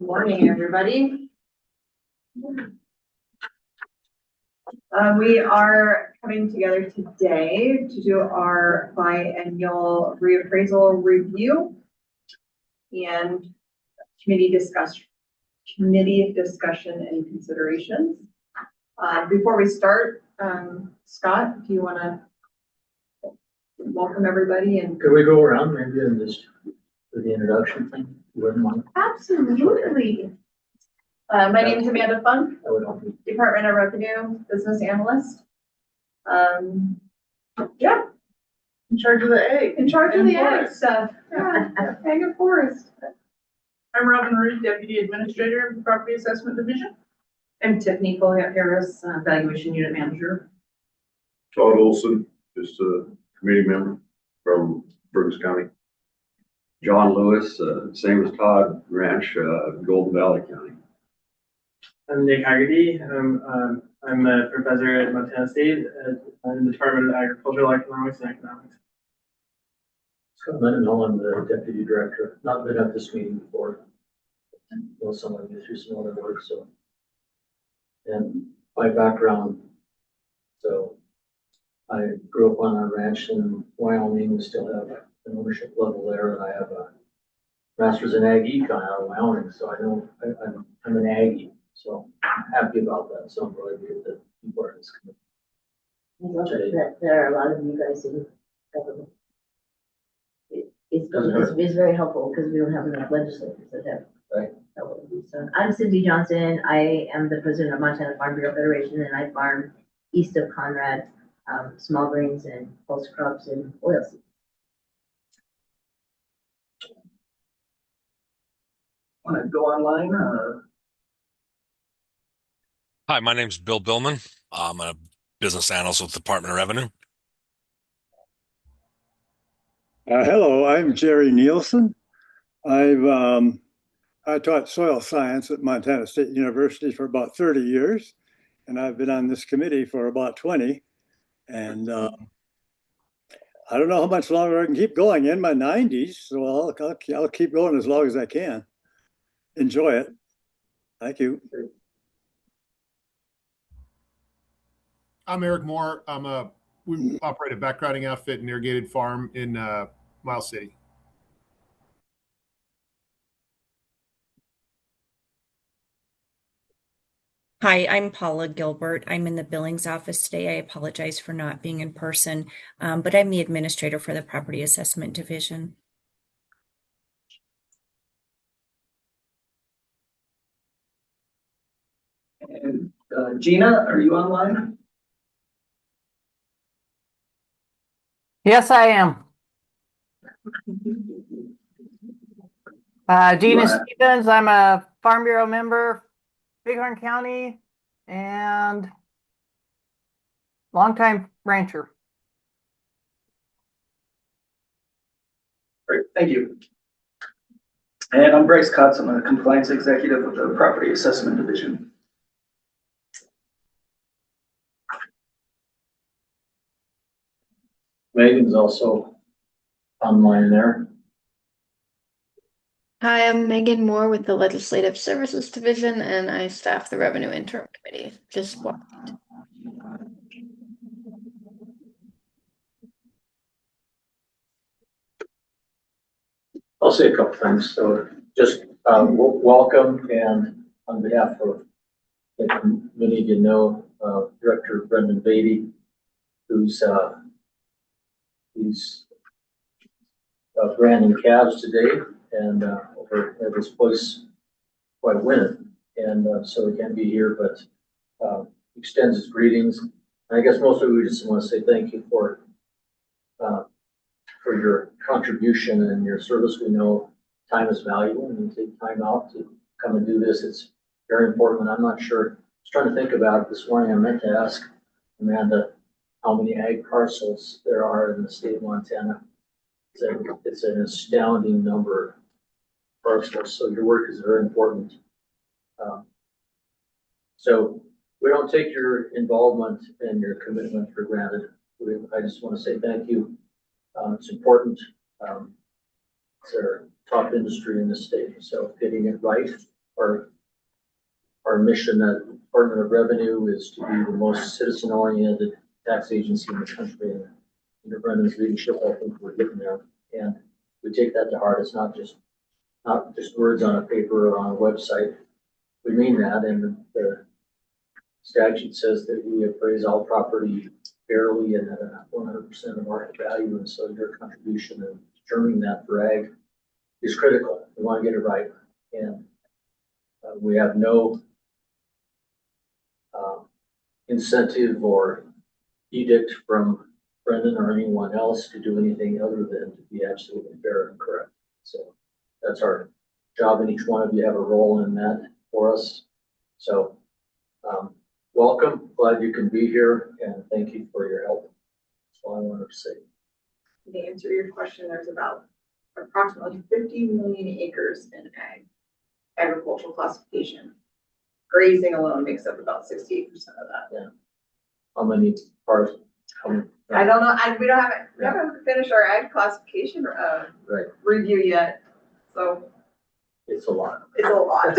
Morning, everybody. We are coming together today to do our biennial reappraisal review and committee discussion and considerations. Before we start, Scott, do you want to welcome everybody? And could we go around maybe and just do the introduction thing? You wouldn't mind? Absolutely. My name is Amanda Funke, I would help you. Department of Revenue Business Analyst. Yeah. In charge of the egg. In charge of the And ag stuff. Yeah, ag and forest. I'm Robin Reed, Deputy Administrator of the Property Assessment Division. I'm Tiffany Folliot-Harris, Valuation Unit Manager. Todd Olson, just a committee member from Fergus County. John Lewis, same as Todd, Ranch, Golden Valley County. I'm Nick Haggerty. I'm a professor at Montana State in the Department of Agricultural Economics and Economics. Scott Mendenhall, I'm the Deputy Director. Not been at this meeting before. Know someone who through some other work, so. And my background, so I grew up on a ranch in Wyoming. We still have an ownership level there, and I have a master's in ag econ out of Wyoming, so I know I'm an Aggie, so I'm happy about that. So I'm really good that people are in this committee. I love it that there are a lot of you guys in government. It's very helpful because we don't have enough legislators that have. Right. So I'm Cindy Johnson. I am the president of Montana Farm Bureau Federation, and I farm east of Conrad, small grains and pulse crops and oilseeds. Want to go online or? Hi, my name is Bill Billman. I'm a business analyst with the Department of Revenue. Hello, I'm Jerry Nielsen. I taught soil science at Montana State University for about 30 years, and I've been on this committee for about 20. And I don't know how much longer I can keep going, in my 90s, so I'll keep going as long as I can. Enjoy it. Thank you. I'm Eric Moore. We operate a backgrouting outfit and irrigated farm in Miles City. Hi, I'm Paula Gilbert. I'm in the billings office today. I apologize for not being in person, but I'm the administrator for the Property Assessment Division. And Gina, are you online? Yes, I am. Gina Stevens, I'm a Farm Bureau member, Bighorn County, and longtime rancher. Great, thank you. And I'm Bryce Cotts. I'm a compliance executive with the Property Assessment Division. Megan's also online there. Hi, I'm Megan Moore with the Legislative Services Division, and I staff the Revenue Interim Committee. Just walked. I'll say a couple things. So just welcome, and on behalf of, like many of you know, Director Brendan Beatty, who's he's branding calves today, and over at this place quite winter, and so he can't be here, but extends his greetings. And I guess mostly we just want to say thank you for your contribution and your service. We know time is valuable, and you take time out to come and do this. It's very important. I'm not sure. I was trying to think about it this morning. I meant to ask Amanda how many ag parcels there are in the state of Montana. It's an astounding number of parcels, so your work is very important. So we don't take your involvement and your commitment for granted. I just want to say thank you. It's important. It's our top industry in the state, so getting it right our mission at the Department of Revenue is to be the most citizen-oriented tax agency in the country. And under Brendan's leadership, I think we're getting there. And we take that to heart. It's not just words on a paper or on a website. We mean that, and the statute says that we appraise all property fairly and at 100% of market value, and so your contribution in determining that for ag is critical. We want to get it right, and we have no incentive or edict from Brendan or anyone else to do anything other than to be absolutely fair and correct. So that's our job, and each one of you have a role in that for us. So welcome, glad you can be here, and thank you for your help. That's all I wanted to say. To answer your question, there's about approximately 50 million acres in agricultural classification. Grazing alone makes up about 68% of that. Yeah. How many parts? I don't know. We haven't finished our ag classification Right. review yet, so It's a lot. it's a lot.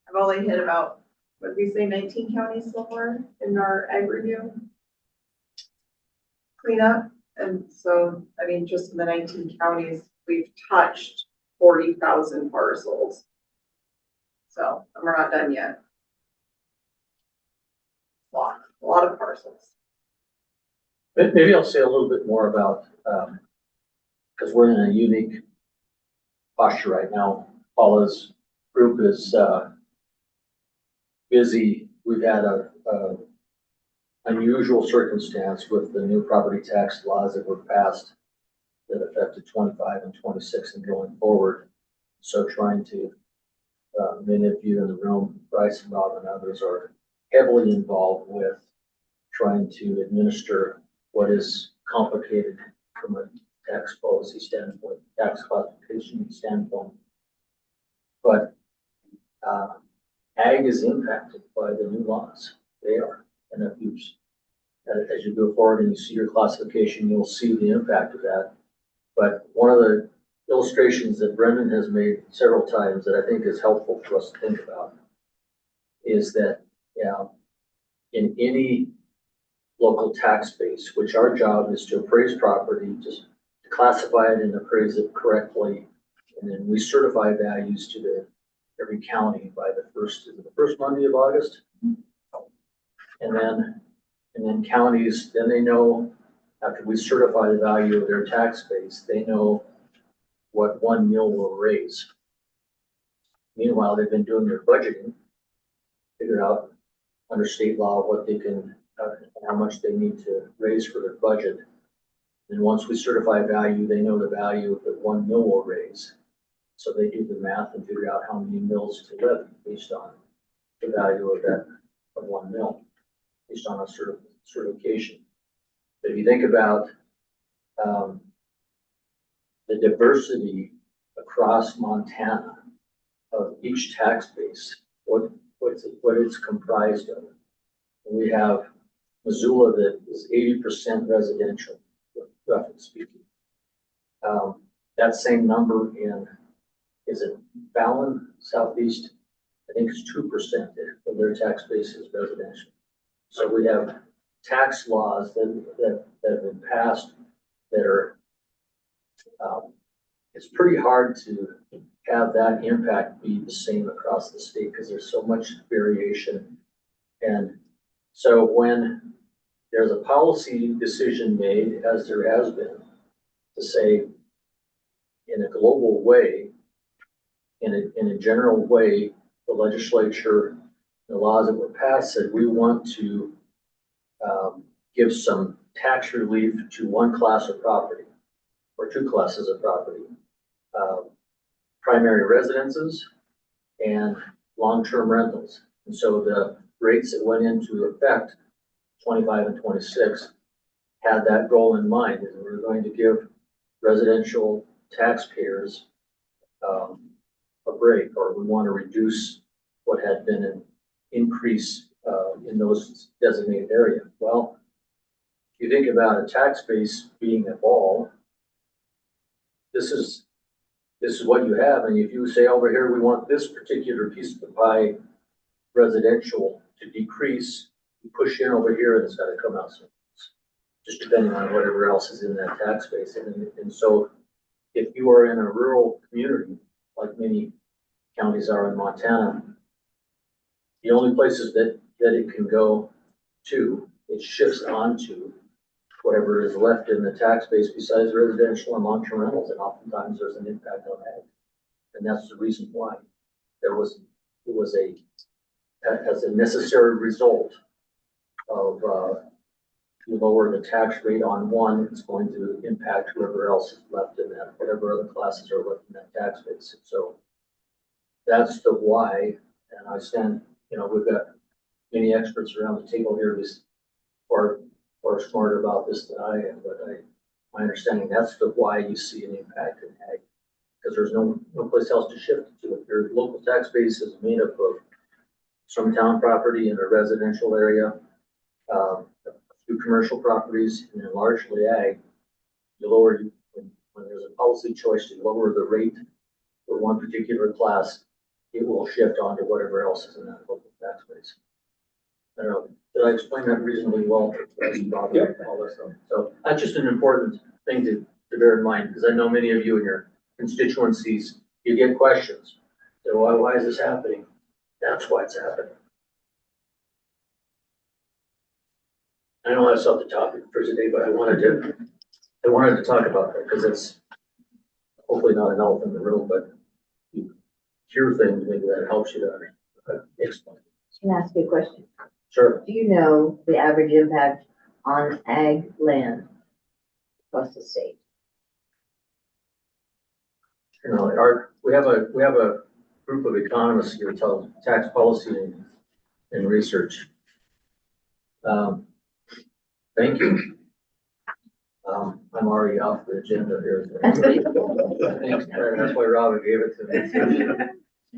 I've only hit about, what did we say, 19 counties so far in our ag review cleanup. And so, I mean, just in the 19 counties, we've touched 40,000 parcels. So, and we're not done yet. A lot of parcels. Maybe I'll say a little bit more about, because we're in a unique posture right now. Paula's group is busy. We've had a unusual circumstance with the new property tax laws that were passed that affected 25 and 26 and going forward. So trying to, many of you in the room, Bryce and Rob and others, are heavily involved with trying to administer what is complicated from a tax policy standpoint, tax classification standpoint. But ag is impacted by the new laws. They are. And if you, as you go forward and you see your classification, you'll see the impact of that. But one of the illustrations that Brendan has made several times that I think is helpful for us to think about is that, in any local tax base, which our job is to appraise property, just to classify it and appraise it correctly, and then we certify values to every county by the first Monday of August. And then counties, then they know, after we certify the value of their tax base, they know what 1 mil will raise. Meanwhile, they've been doing their budgeting, figure out under state law what they can, how much they need to raise for their budget. And once we certify value, they know the value that 1 mil will raise. So they do the math and figure out how many mills to levy based on the value of that of 1 mil, based on a certification. But if you think about the diversity across Montana of each tax base, what it's comprised of. We have Missoula that is 80% residential, roughly speaking. That same number is it Fallon, Southeast? I think it's 2% of their tax base is residential. So we have tax laws that have been passed that are, it's pretty hard to have that impact be the same across the state because there's so much variation. And so when there's a policy decision made, as there has been, to say in a global way, in a general way, the legislature, the laws that were passed said we want to give some tax relief to one class of property or two classes of property, primary residences and long-term rentals. And so the rates that went into effect 25 and 26 had that goal in mind, and we're going to give residential taxpayers a break, or we want to reduce what had been an increase in those designated areas. Well, if you think about a tax base being a ball, this is this is what you have, and if you say over here, we want this particular piece of the pie residential to decrease, you push in over here and it's gotta come out someplace. Just depending on whatever else is in that tax base. And so if you are in a rural community, like many counties are in Montana, the only places that it can go to, it shifts onto whatever is left in the tax base besides residential and long-term rentals, and oftentimes there's an impact on that. And that's the reason why it was as a necessary result of, you lower the tax rate on one, it's going to impact whoever else is left in that, whatever other classes are left in that tax base. So that's the why, and I stand, we've got many experts around the table here who's far smarter about this than I am, but my understanding, that's the why you see an impact in ag, because there's no place else to shift to. If your local tax base is made up of some town property in a residential area, a few commercial properties, and then largely ag, you lower, when there's a policy choice to lower the rate for one particular class, it will shift onto whatever else is in that local tax base. I don't know, did I explain that reasonably well? Yep. All this stuff. So that's just an important thing to bear in mind, because I know many of you in your constituencies, you get questions. So why is this happening? That's why it's happening. I know that's not the topic for today, but I wanted to talk about that because it's hopefully not an elephant in the room, but you hear things, maybe that helps you to explain. Can I ask you a question? Sure. Do you know the average impact on ag land across the state? We have a group of economists here called Tax Policy and Research. Thank you. I'm already off the agenda here. Thanks, that's why Robin gave it to me.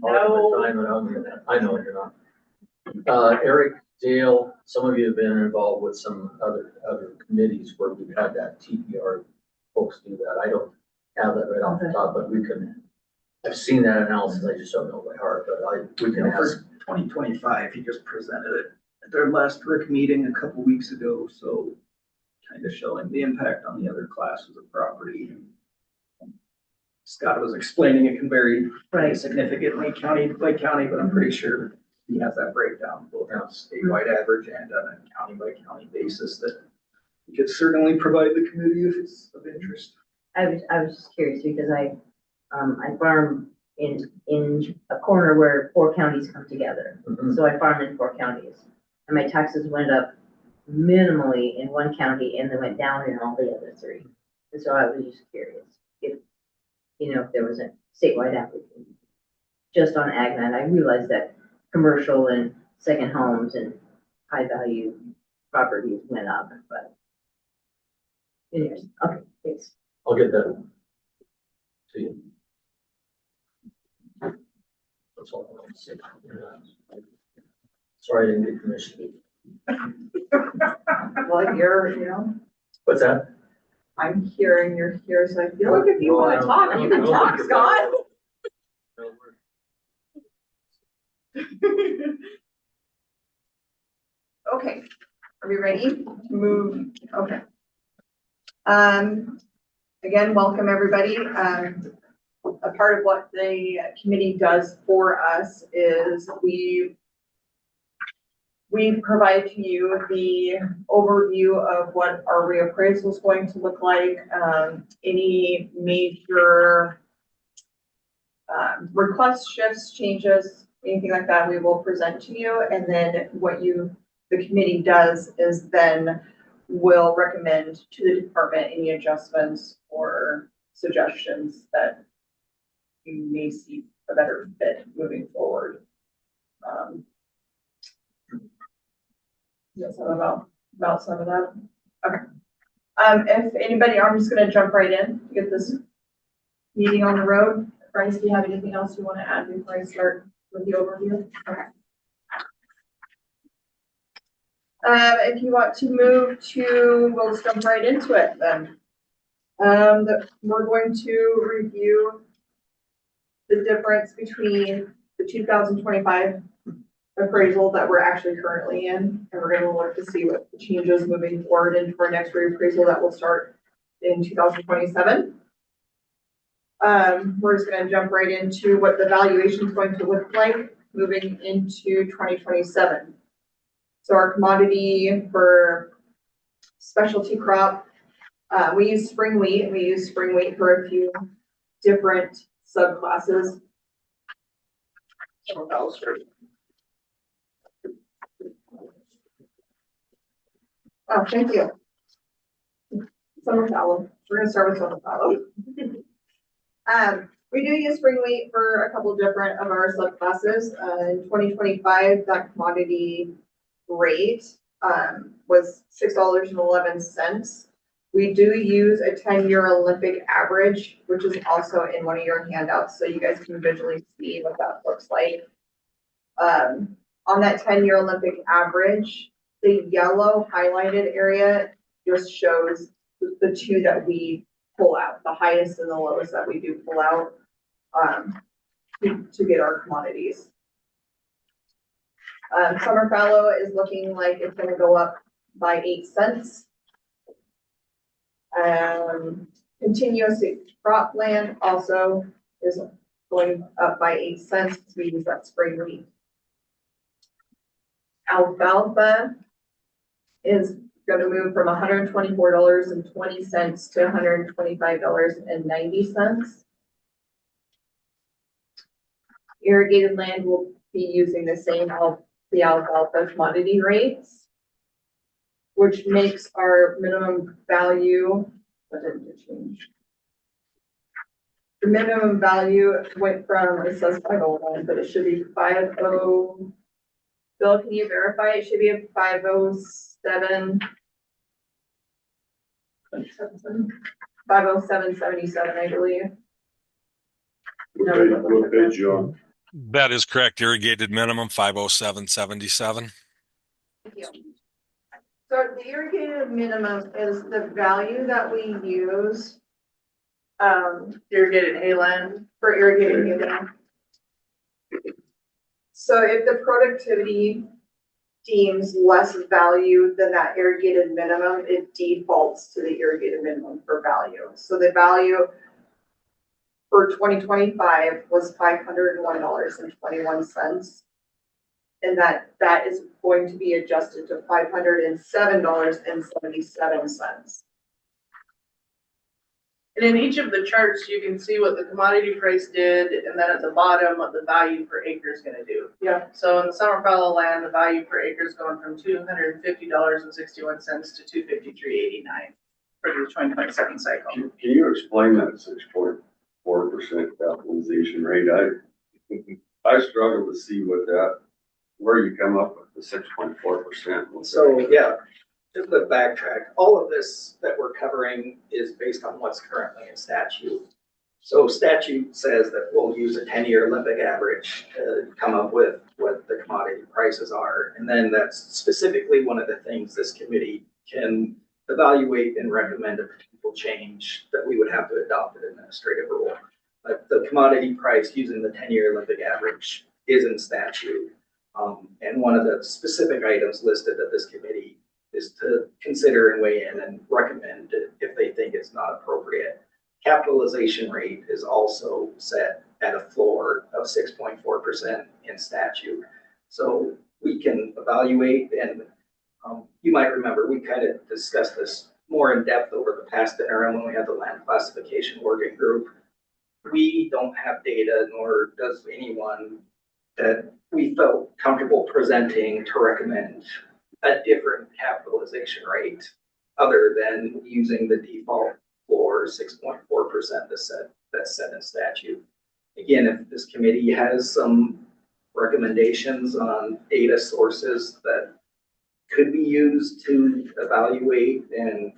I know you're not. Eric, Dale, some of you have been involved with some other committees where we've had that TPR folks do that. I don't have that right off the top, but I've seen that analysis. I just don't know by heart, but we can ask. For 2025, he just presented it at their last RIC meeting a couple weeks ago, so kind of showing the impact on the other classes of property. Scott was explaining it can vary pretty significantly county by county, but I'm pretty sure he has that breakdown both on a statewide average and on a county by county basis that he could certainly provide the committee if it's of interest. I was just curious because I farm in a corner where 4 counties come together. Mm-hmm. So I farm in 4 counties, and my taxes went up minimally in one county and they went down in all the other 3. And so I was just curious if there was a statewide average just on ag land. I realized that commercial and second homes and high value properties went up, but anyways, okay, thanks. I'll get that to you. That's all I want to say. Sorry I didn't get permission. Well, What's that? I'm hearing you're here, so I feel like if you want to talk, you can talk, Scott. Okay, are we ready to move? Okay. Again, welcome everybody. A part of what the committee does for us is we provide to you the overview of what our reappraisal is going to look like, any major requests, shifts, changes, anything like that, we will present to you. And then what the committee does is then will recommend to the department any adjustments or suggestions that you may see a better fit moving forward. Yes, about some of that. Okay. If anybody, I'm just going to jump right in to get this meeting on the road. Bryce, do you have anything else you want to add before I start with the overview? Okay. If you want to move to, we'll just jump right into it then. We're going to review the difference between the 2025 appraisal that we're actually currently in, and we're gonna look to see what changes moving forward into our next reappraisal that will start in 2027. We're just gonna jump right into what the valuation is going to look like moving into 2027. So our commodity for specialty crop, we use spring wheat, and we use spring wheat for a few different subclasses. Oh, thank you. Summer fallow. We're gonna start with summer fallow. We do use spring wheat for a couple different of our subclasses. In 2025, that commodity rate was $6.11. We do use a 10-year Olympic average, which is also in one of your handouts, so you guys can visually see what that looks like. On that 10-year Olympic average, the yellow highlighted area just shows the two that we pull out, the highest and the lowest that we do pull out to get our commodities. Summer fallow is looking like it's gonna go up by 8 cents. Continuous cropland also is going up by 8 cents because we use that spring wheat. Alfalfa is going to move from $124.20 to $125.90. Irrigated land will be using the same the alfalfa commodity rates, which makes our minimum value, what did it change? The minimum value went from, it says 501, but it should be 50. Bill, can you verify? It should be a 507. 507.77, I believe. What page you on? That is correct. Irrigated minimum 507.77. Thank you. So the irrigated minimum is the value that we use irrigated hayland for irrigated hayland. So if the productivity deems less value than that irrigated minimum, it defaults to the irrigated minimum for value. So the value for 2025 was $501.21. And that is going to be adjusted to $507.77. And in each of the charts, you can see what the commodity price did, and then at the bottom, what the value per acre is gonna do. Yeah. So in the summer fallow land, the value per acre is going from $250.61 to $253.89 for the 2027 cycle. Can you explain that 6.4% capitalization rate? I struggle to see where you come up with the 6.4%. So, yeah, just to backtrack, all of this that we're covering is based on what's currently in statute. So statute says that we'll use a 10-year Olympic average to come up with what the commodity prices are. And then that's specifically one of the things this committee can evaluate and recommend a potential change that we would have to adopt an administrative rule. But the commodity price using the 10-year Olympic average is in statute. And one of the specific items listed that this committee is to consider and weigh in and recommend if they think it's not appropriate. Capitalization rate is also set at a floor of 6.4% in statute. So we can evaluate, and you might remember we kind of discussed this more in depth over the past interim when we had the land classification working group. We don't have data, nor does anyone, that we felt comfortable presenting to recommend a different capitalization rate other than using the default floor 6.4% that's set in statute. Again, if this committee has some recommendations on data sources that could be used to evaluate and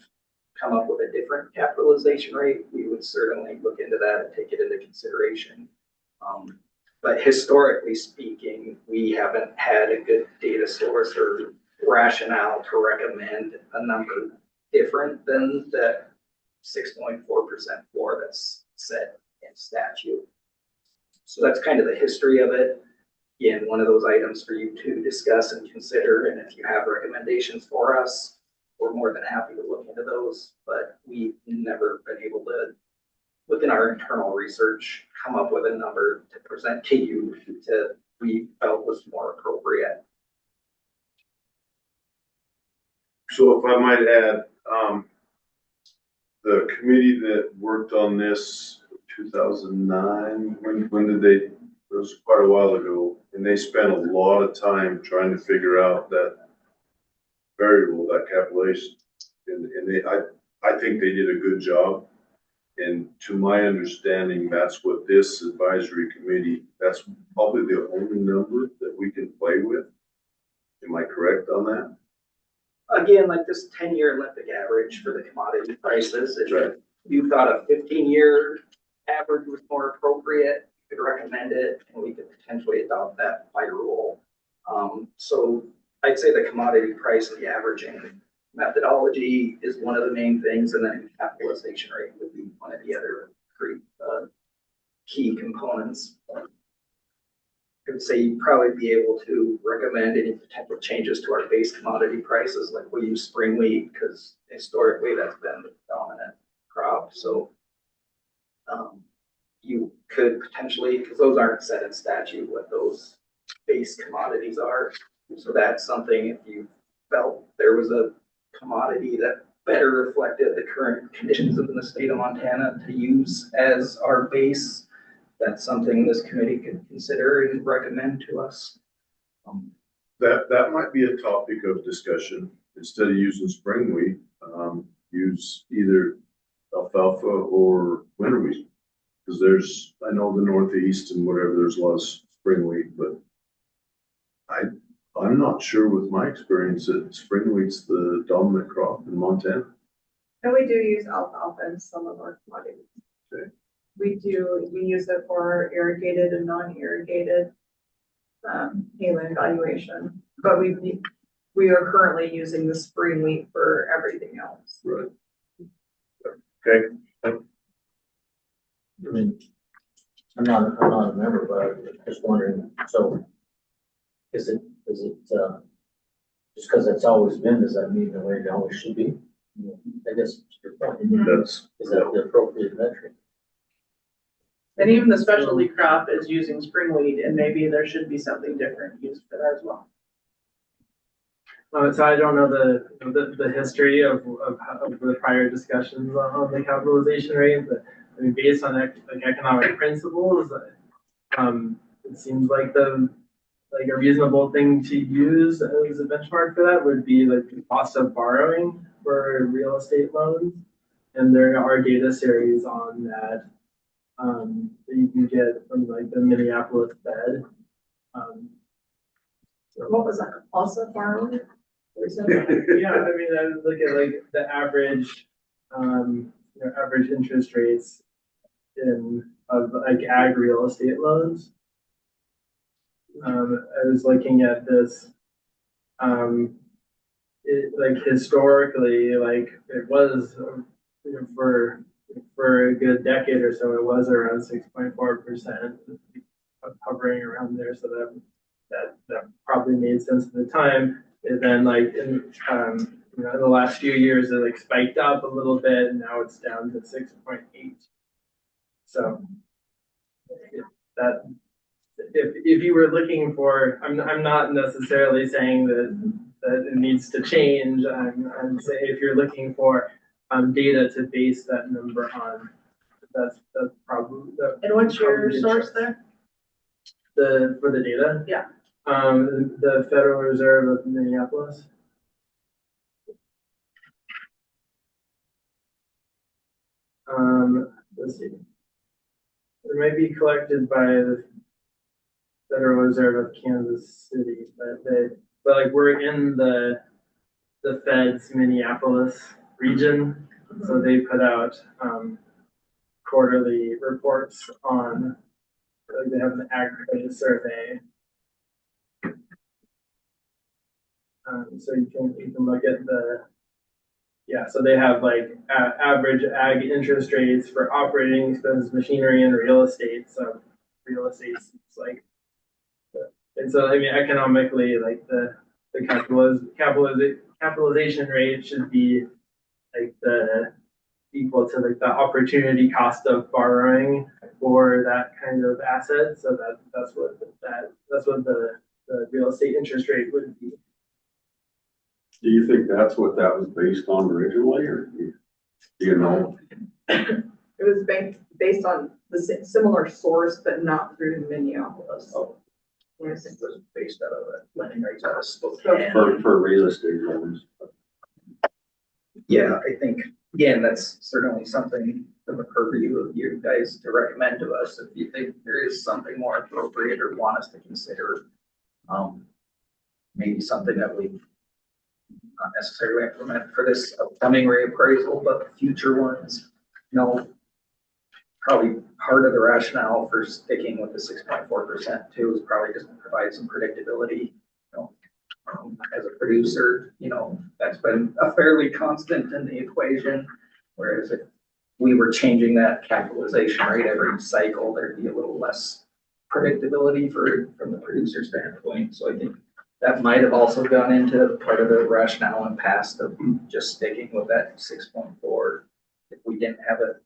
come up with a different capitalization rate, we would certainly look into that and take it into consideration. But historically speaking, we haven't had a good data source or rationale to recommend a number different than the 6.4% floor that's set in statute. So that's kind of the history of it. Again, one of those items for you to discuss and consider, and if you have recommendations for us, we're more than happy to look into those, but we've never been able to, within our internal research, come up with a number to present to you that we felt was more appropriate. So if I might add, the committee that worked on this 2009, when did they, it was quite a while ago, and they spent a lot of time trying to figure out that variable, that capitalization. And I think they did a good job. And to my understanding, that's what this advisory committee, that's probably the only number that we can play with. Am I correct on that? Again, like this 10-year Olympic average for the commodity prices, if Right. you thought a 15-year average was more appropriate, you could recommend it, and we could potentially adopt that by rule. So I'd say the commodity price and the averaging methodology is one of the main things, and then capitalization rate would be one of the other three key components. I would say you'd probably be able to recommend any potential changes to our base commodity prices, like we use spring wheat because historically that's been the dominant crop. So you could potentially, because those aren't set in statute, what those base commodities are. So that's something, if you felt there was a commodity that better reflected the current conditions of the state of Montana to use as our base, that's something this committee could consider and recommend to us. That might be a topic of discussion. Instead of using spring wheat, use either alfalfa or winter wheat. Because there's, I know the Northeast and whatever, there's a lot of spring wheat, but I'm not sure with my experience that spring wheat's the dominant crop in Montana. And we do use alfalfa in some of our commodities. Okay. We use it for irrigated and non-irrigated Helena evaluation, but we are currently using the spring wheat for everything else. Right. Okay. I mean, I'm not a member, but I'm just wondering, so is it, just because it's always been, does that mean the way it always should be? I guess your point. That's, Is that the appropriate metric? And even the specialty crop is using spring wheat, and maybe there should be something different used for that as well. So I don't know the history of the prior discussions on the capitalization rate, but I mean, based on like economic principles, it seems like a reasonable thing to use as a benchmark for that would be like the cost of borrowing for real estate loans, and there are data series on that that you can get from like the Minneapolis Fed. So what was that? Also borrowing? Yeah, I mean, I look at like the average, average interest rates of like ag real estate loans. I was looking at this, like historically, like it was for a good decade or so, it was around 6.4%, hovering around there. So that probably made sense at the time. And then like in the last few years, it like spiked up a little bit, and now it's down to 6.8. So if you were looking for, I'm not necessarily saying that it needs to change. I'm saying if you're looking for data to base that number on, that's probably. And what's your source there? For the data? Yeah. The Federal Reserve of Minneapolis. Let's see. It might be collected by the Federal Reserve of Kansas City, but like we're in the Fed's Minneapolis region, so they put out quarterly reports on. Like they have an aggregated survey. So you can look at so they have like average ag interest rates for operating expenses, machinery, and real estate. So real estate seems like. And so, I mean, economically, like the capitalization rate should be like the equal to like the opportunity cost of borrowing for that kind of asset. So that's what the real estate interest rate would be. Do you think that's what that was based on originally, or do you know? It was based on the similar source, but not through Minneapolis. Oh, I think it was based out of a lending rates out of Spokane. For real estate loans? Yeah, I think, again, that's certainly something from the purview of you guys to recommend to us if you think there is something more appropriate or want us to consider. Maybe something that we not necessarily implement for this upcoming reappraisal, but future ones. You know, probably part of the rationale for sticking with the 6.4% too is probably just to provide some predictability. You know, as a producer, you know, that's been a fairly constant in the equation. Whereas if we were changing that capitalization rate every cycle, there'd be a little less predictability from the producer standpoint. So I think that might have also gone into part of the rationale in past of just sticking with that 6.4. If we didn't have a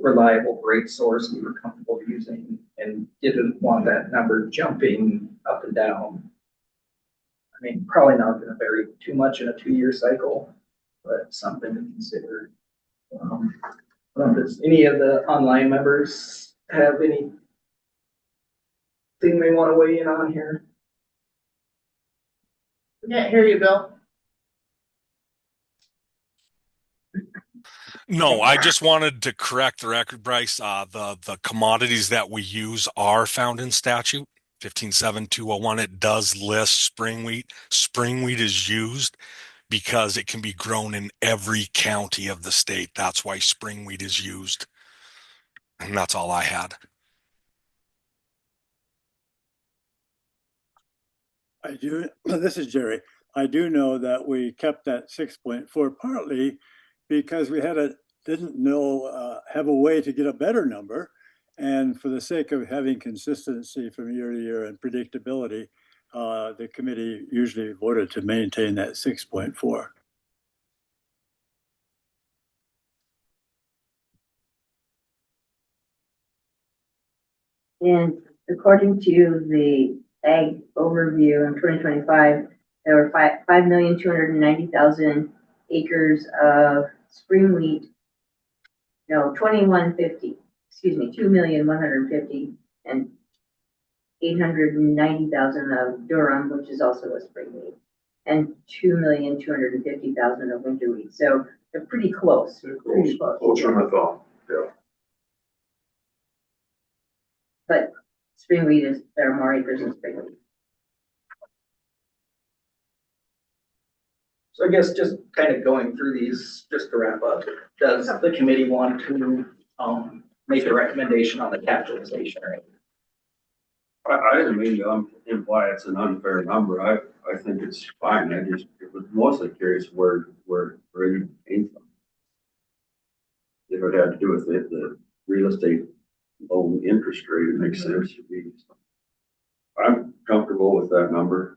reliable rate source we were comfortable using and didn't want that number jumping up and down. I mean, probably not going to vary too much in a 2-year cycle, but something to consider. Does any of the online members have anything they want to weigh in on here? Can't hear you, Bill. No, I just wanted to correct the record, Bryce. The commodities that we use are found in statute 157201. It does list spring wheat. Spring wheat is used because it can be grown in every county of the state. That's why spring wheat is used. And that's all I had. I do, this is Jerry. I do know that we kept that 6.4 partly because we didn't know, have a way to get a better number. And for the sake of having consistency from year to year and predictability, the committee usually voted to maintain that 6.4. And according to the Ag Overview in 2025, there were 5,290,000 acres of spring wheat. No, 2,150. Excuse me, 2,150,000 and 890,000 of durum, which is also a spring wheat, and 2,250,000 of winter wheat. So they're pretty close. Pretty close. Closer than I thought, yeah. But spring wheat there are more acres in spring wheat. So I guess just kind of going through these, just to wrap up, does the committee want to make a recommendation on the capitalization rate? I didn't mean to imply it's an unfair number. I think it's fine. I just was mostly curious where it came from. If it had to do with the real estate loan interest rate, it makes sense to me. So I'm comfortable with that number.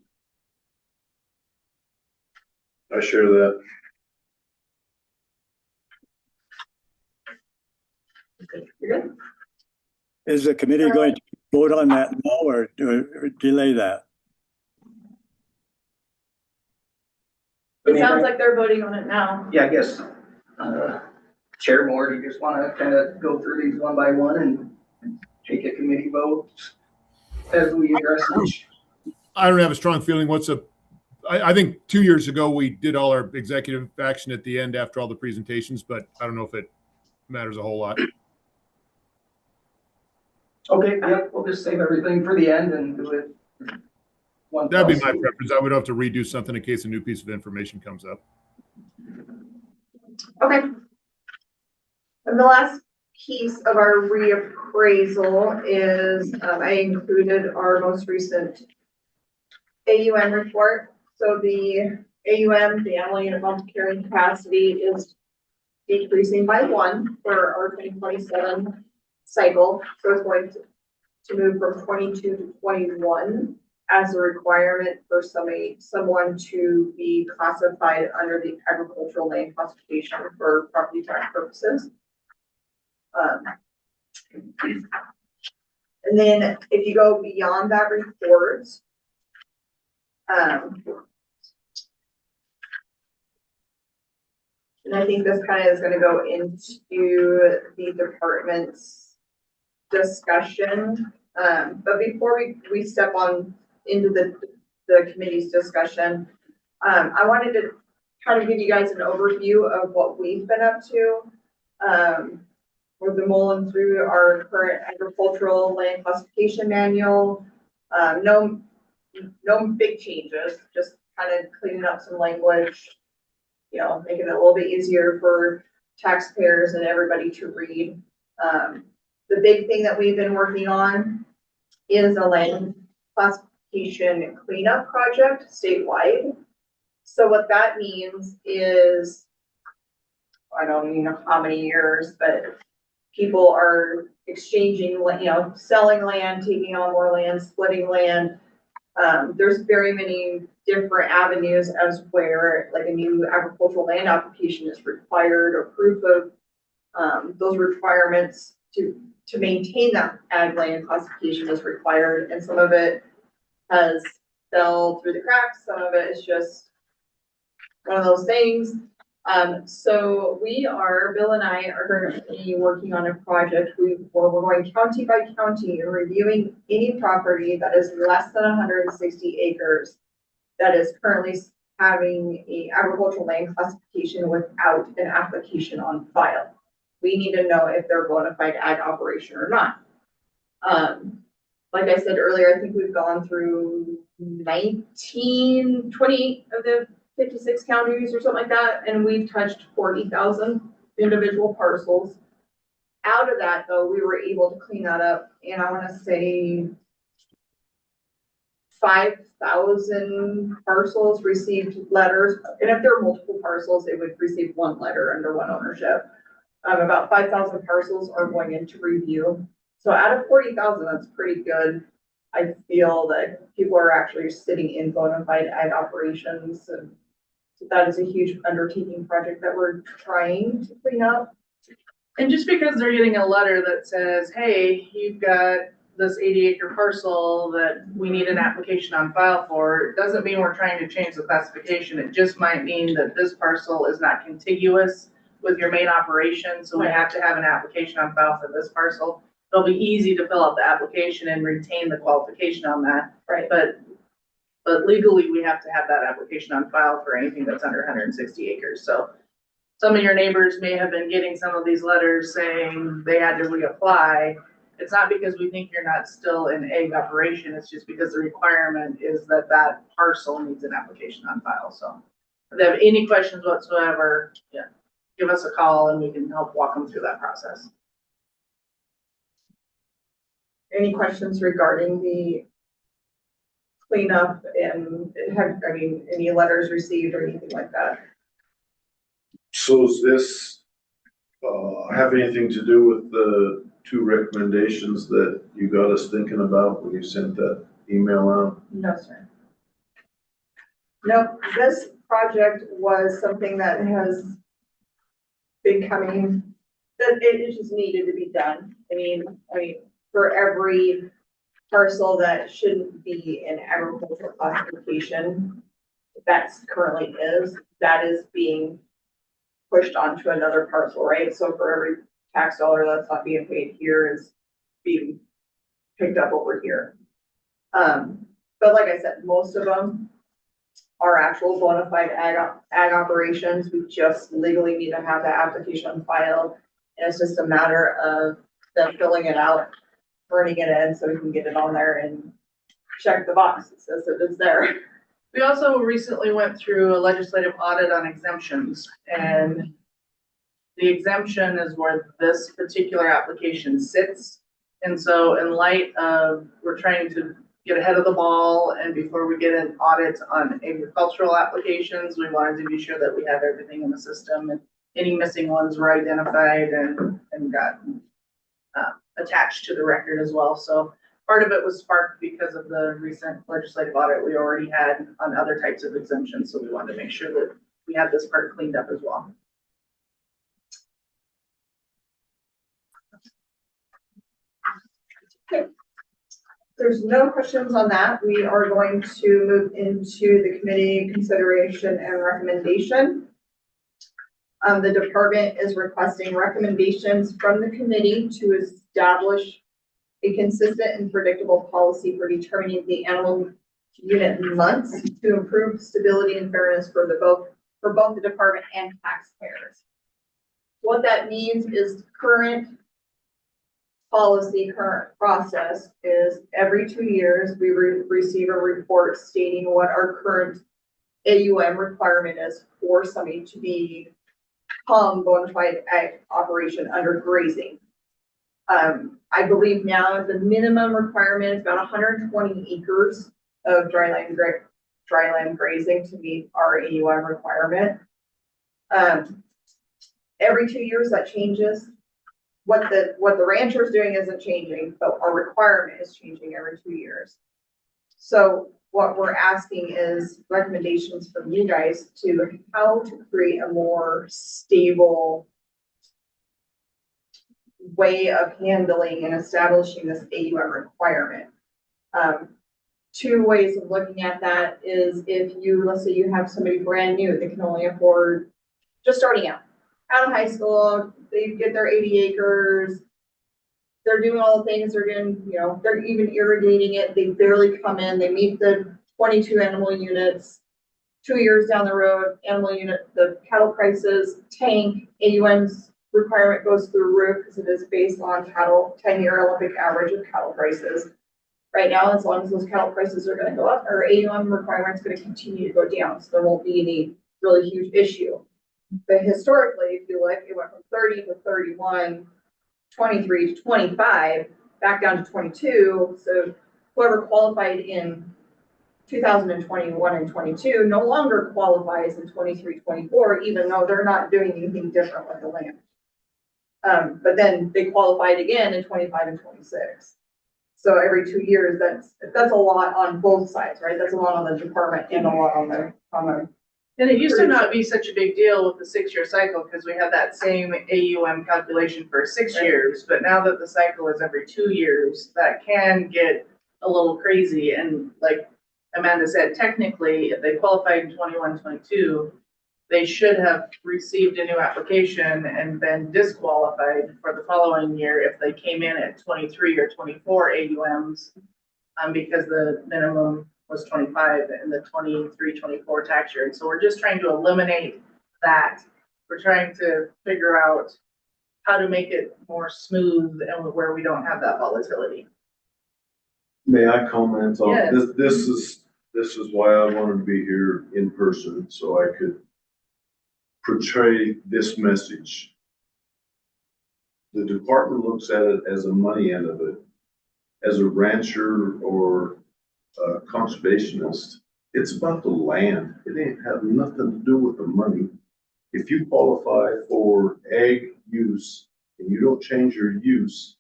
I share that. Okay, you're good. Is the committee going to vote on that now or delay that? It sounds like they're voting on it now. Yeah, I guess, Chair Moore, do you just want to kind of go through these one by one and take a committee vote as we address each? I don't have a strong feeling. I think 2 years ago, we did all our executive action at the end after all the presentations, but I don't know if it matters a whole lot. Okay, yeah, we'll just save everything for the end and do it. That'd be my preference. I would have to redo something in case a new piece of information comes up. Okay. And the last piece of our reappraisal is I included our most recent AUM report. So the AUM, the annual unit monthly carrying capacity, is decreasing by 1 for our 2027 cycle. So it's going to move from 22 to 21 as a requirement for someone to be classified under the agricultural land classification for property tax purposes. And then if you go beyond that report, and I think this kind of is going to go into the department's discussion. But before we step on into the committee's discussion, I wanted to kind of give you guys an overview of what we've been up to. We've been mulling through our current agricultural land classification manual. No big changes, just kind of cleaning up some language, you know, making it a little bit easier for taxpayers and everybody to read. The big thing that we've been working on is a land classification cleanup project statewide. So what that means is, I don't even know how many years, but people are exchanging, you know, selling land, taking on more land, splitting land. There's very many different avenues as where like a new agricultural land application is required, or proof of those requirements to maintain that ag land classification is required. And some of it has fell through the cracks. Some of it is just one of those things. So Bill and I are currently working on a project where we're going county by county and reviewing any property that is less than 160 acres that is currently having a agricultural land classification without an application on file. We need to know if they're a bona fide ag operation or not. Like I said earlier, I think we've gone through 28 of the 56 counties or something like that, and we've touched 40,000 individual parcels. Out of that, though, we were able to clean that up, and I want to say 5,000 parcels received letters, and if there are multiple parcels, they would receive one letter under one ownership. About 5,000 parcels are going into review. So out of 40,000, that's pretty good. I feel that people are actually sitting in bona fide ag operations, and that is a huge undertaking project that we're trying to clean up. And just because they're getting a letter that says, hey, you've got this 80-acre parcel that we need an application on file for, it doesn't mean we're trying to change the classification. It just might mean that this parcel is not contiguous with your main operation, so we have to have an application on file for this parcel. It'll be easy to fill out the application and retain the qualification on that. Right. But legally, we have to have that application on file for anything that's under 160 acres. So some of your neighbors may have been getting some of these letters saying they had to reapply. It's not because we think you're not still in ag operation. It's just because the requirement is that that parcel needs an application on file. So if they have any questions whatsoever, yeah, give us a call and we can help walk them through that process. Any questions regarding the cleanup and any letters received or anything like that? So does this have anything to do with the two recommendations that you got us thinking about when you sent that email out? No, sir. Nope, this project was something that has been coming, that it just needed to be done. I mean, for every parcel that shouldn't be in agricultural classification, that's currently is, that is being pushed onto another parcel, right? So for every tax dollar that's not being paid here is being picked up over here. But like I said, most of them are actual bona fide ag operations. We just legally need to have that application on file. And it's just a matter of them filling it out, turning it in so we can get it on there and check the box. It says that it's there. We also recently went through a legislative audit on exemptions, and the exemption is where this particular application sits. And so in light of, we're trying to get ahead of the ball, and before we get an audit on agricultural applications, we wanted to be sure that we have everything in the system and any missing ones were identified and got attached to the record as well. So Part of it was sparked because of the recent legislative audit we already had on other types of exemptions, so we wanted to make sure that we had this part cleaned up as well. Okay. There's no questions on that. We are going to move into the committee consideration and recommendation. The department is requesting recommendations from the committee to establish a consistent and predictable policy for determining the animal unit months to improve stability and fairness for both the department and taxpayers. What that means is current policy, current process is every 2 years, we receive a report stating what our current AUM requirement is for somebody to become bona fide ag operation under grazing. I believe now the minimum requirement is about 120 acres of dryland grazing to meet our AUM requirement. Every 2 years that changes. What the rancher is doing isn't changing, but our requirement is changing every 2 years. So what we're asking is recommendations from you guys to how to create a more stable way of handling and establishing this AUM requirement. 2 ways of looking at that is if you, let's say you have somebody brand new that can only afford, just starting out of high school, they get their 80 acres, they're doing all the things, they're doing, you know, they're even irrigating it, they barely come in, they meet the 22 animal units. 2 years down the road, the cattle prices tank, AUM's requirement goes through the roof because it is based on cattle, 10-year Olympic average of cattle prices. Right now, as long as those cattle prices are gonna go up, our AUM requirement is gonna continue to go down, so there won't be any really huge issue. But historically, if you look, it went from 30 to 31, 23 to 25, back down to 22. So whoever qualified in 2021 and 22 no longer qualifies in 23, 24, even though they're not doing anything different with the land. But then they qualified again in 25 and 26. So every 2 years, that's a lot on both sides, right? That's a lot on the department and a lot on the And it used to not be such a big deal with the 6-year cycle because we had that same AUM calculation for 6 years. But now that the cycle is every 2 years, that can get a little crazy. And like Amanda said, technically, if they qualified in 21, 22, they should have received a new application and been disqualified for the following year if they came in at 23 or 24 AUMs, because the minimum was 25 in the 23, 24 tax year. And so we're just trying to eliminate that. We're trying to figure out how to make it more smooth and where we don't have that volatility. May I comment on Yes. this is why I wanted to be here in person, so I could portray this message. The department looks at it as a money end of it. As a rancher or a conservationist, it's about the land. It ain't have nothing to do with the money. If you qualify for ag use and you don't change your use,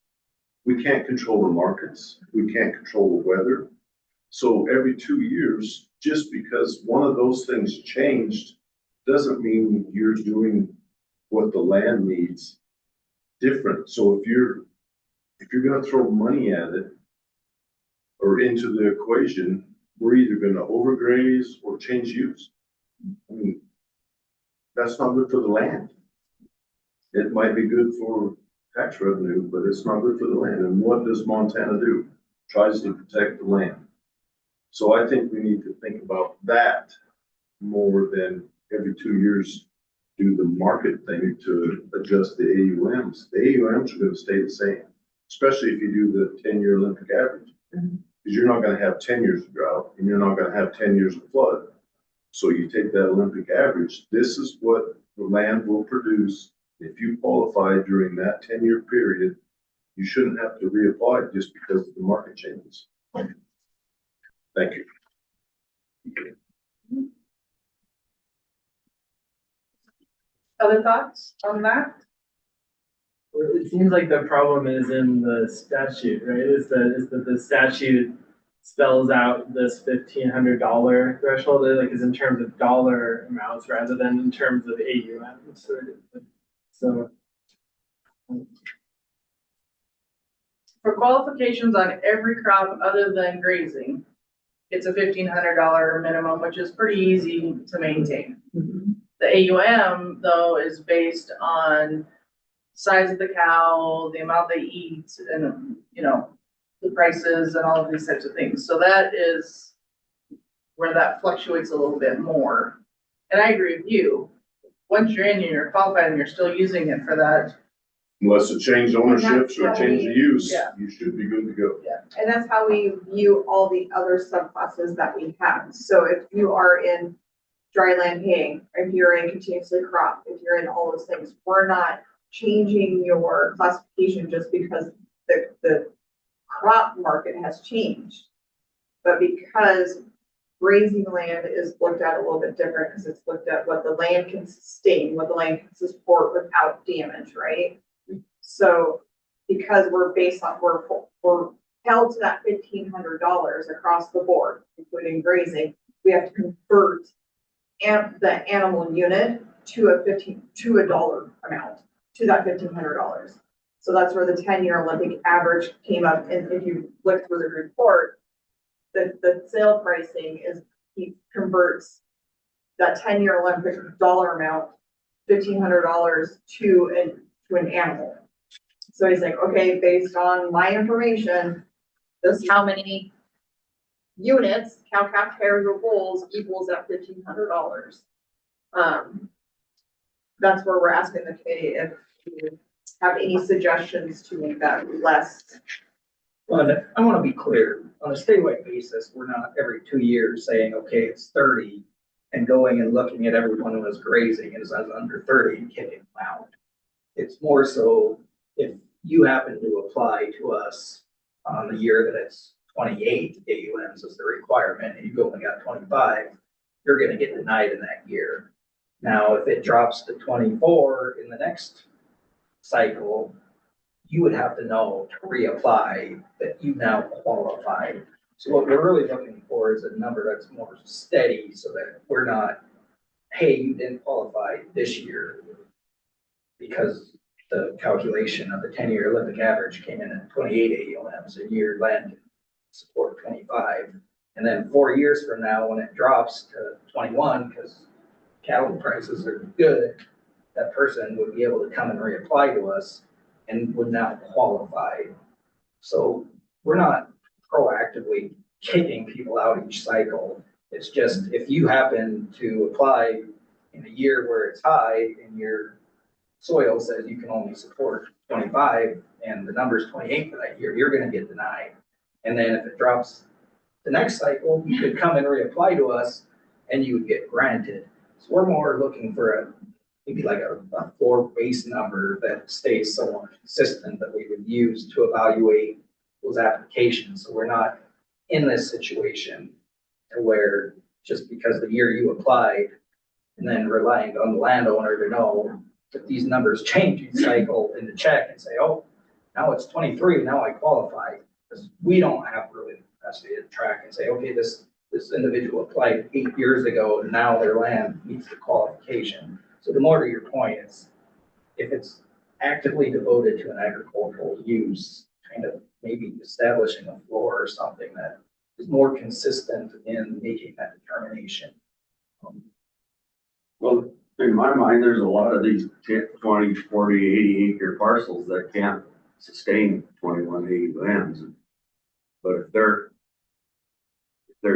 we can't control the markets. We can't control the weather. So every 2 years, just because one of those things changed, doesn't mean you're doing what the land needs different. So if you're gonna throw money at it or into the equation, we're either gonna overgraze or change use. I mean, that's not good for the land. It might be good for tax revenue, but it's not good for the land. And what does Montana do? Tries to protect the land. So I think we need to think about that more than every 2 years do the market thing to adjust the AUMs. The AUMs are gonna stay the same, especially if you do the 10-year Olympic average. Because you're not gonna have 10 years of drought and you're not gonna have 10 years of flood. So you take that Olympic average, this is what the land will produce. If you qualify during that 10-year period, you shouldn't have to reapply just because the market changes. Thank you. Other thoughts on that? It seems like the problem is in the statute, right? Is that the statute spells out this $1,500 threshold, like is in terms of dollar amounts rather than in terms of AUM. So. For qualifications on every crop other than grazing, it's a $1,500 minimum, which is pretty easy to maintain. The AUM though is based on size of the cow, the amount they eat, and the prices and all of these types of things. So that is where that fluctuates a little bit more. And I agree with you. Once you're in and you're qualified and you're still using it for that. Unless it changed ownerships or changed the use, Yeah. you should be good to go. Yeah, and that's how we view all the other subclasses that we have. So if you are in dry land haying, if you're in continuously crop, if you're in all those things, we're not changing your classification just because the crop market has changed. But because grazing land is looked at a little bit different because it's looked at what the land can sustain, what the land can support without damage, right? So because we're based on, we're held to that $1,500 across the board, including grazing, we have to convert the animal unit to a dollar amount, to that $1,500. So that's where the 10-year Olympic average came up. And if you look through the report, the sale pricing he converts that 10-year Olympic dollar amount, $1,500 to an animal. So he's like, okay, based on my information, this is how many units, cow, calf, hares, or bulls equals that $1,500. That's where we're asking the committee if you have any suggestions to make that less. Well, I want to be clear, on a statewide basis, we're not every 2 years saying, okay, it's 30, and going and looking at everyone who is grazing and is under 30 and kicking them out. It's more so if you happen to apply to us on the year that it's 28 AUMs is the requirement, and you've only got 25, you're going to get denied in that year. Now, if it drops to 24 in the next cycle, you would have to know to reapply that you now qualify. So what we're really looking for is a number that's more steady so that we're not, hey, you didn't qualify this year because the calculation of the 10-year Olympic average came in at 28 AUMs, and your land can support 25. And then 4 years from now, when it drops to 21, because cattle prices are good, that person would be able to come and reapply to us and would now qualify. So we're not proactively kicking people out each cycle. It's just if you happen to apply in a year where it's high and your soil says you can only support 25 and the number's 28 for that year, you're going to get denied. And then if it drops the next cycle, you could come and reapply to us and you would get granted. So we're more looking for maybe like a floor base number that stays somewhat consistent that we would use to evaluate those applications. So we're not in this situation to where just because the year you applied and then relying on the landowner to know that these numbers change each cycle in the check and say, oh, now it's 23, now I qualify. Because we don't have really the capacity to track and say, okay, this individual applied 8 years ago and now their land meets the qualification. So the more to your point, it's if it's actively devoted to an agricultural use, kind of maybe establishing a floor or something that is more consistent in making that determination. Well, in my mind, there's a lot of these 10, 20, 40, 80 acre parcels that can't sustain 21 AUMs. But if they're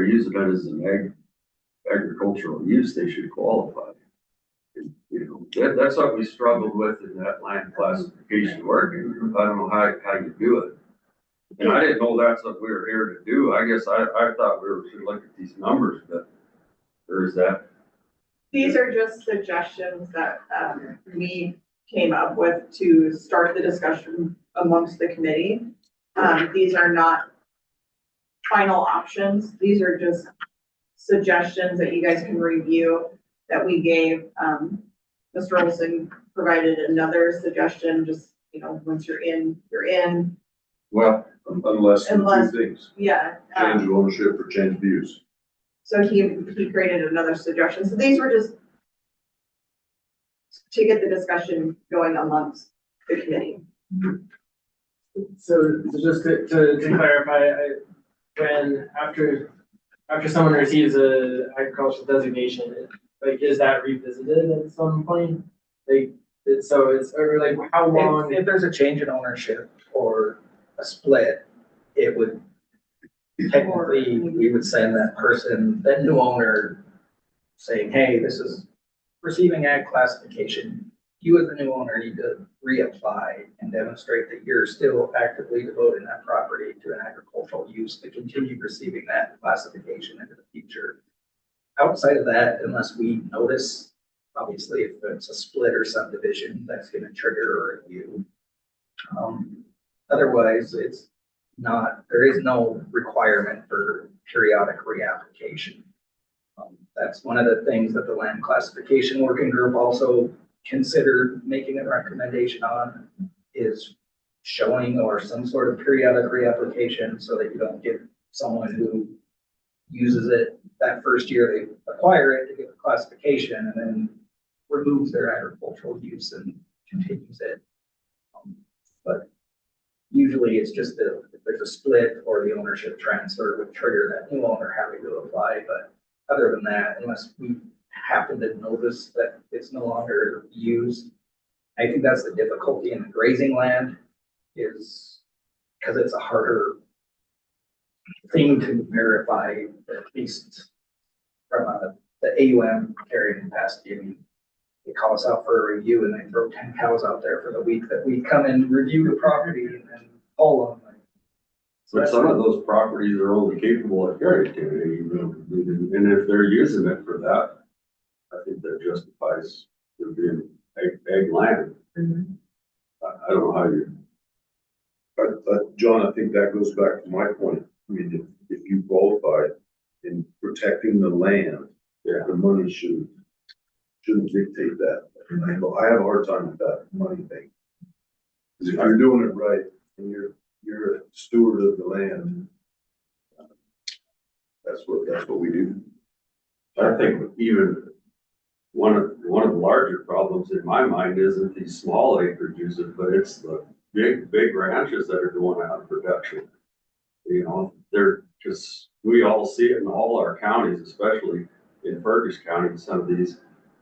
using it as an agricultural use, they should qualify. You know, that's what we struggled with in that land classification work. I don't know how you do it. And I didn't know that's what we were here to do. I guess I thought we were to look at these numbers, but there's that. These are just suggestions that we came up with to start the discussion amongst the committee. These are not final options. These are just suggestions that you guys can review that we gave. Mr. Olson provided another suggestion just you know, once you're in, you're in. Well, unless Unless- two things, Yeah. change of ownership or change views. So he created another suggestion. So these were just to get the discussion going amongst the committee. So just to clarify, when after someone receives a agricultural designation, like is that revisited at some point? Like so it's or like how long? If there's a change in ownership or a split, it would technically, we would send that person, that new owner, saying, hey, this is receiving ag classification. You as the new owner need to reapply and demonstrate that you're still actively devoting that property to an agricultural use to continue receiving that classification into the future. Outside of that, unless we notice, obviously, if it's a split or subdivision, that's gonna trigger a review. Otherwise, it's not, there is no requirement for periodic reapplication. That's one of the things that the land classification working group also considered making a recommendation on, is showing or some sort of periodic reapplication so that you don't get someone who uses it that first year they acquire it to get the classification and then removes their agricultural use and continues it. But usually it's just if there's a split or the ownership transfer would trigger that new owner having to apply. But other than that, unless we happen to notice that it's no longer used, I think that's the difficulty in the grazing land, is because it's a harder thing to verify, at least from the AUM carrying capacity. I mean, they call us out for a review and they throw 10 cows out there for the week that we come and review the property and then haul them. But some of those properties are only capable of carrying activity, and if they're using it for that, I think that justifies there being ag land. I don't know how you. But John, I think that goes back to my point. I mean, if you qualify in protecting the land, the money shouldn't dictate that. I have a hard time with that money thing. Because if you're doing it right and you're a steward of the land, that's what we do. I think even one of the larger problems in my mind isn't these small acreages, but it's the big ranches that are going out of production. You know, they're just, we all see it in all our counties, especially in Fergus County, some of these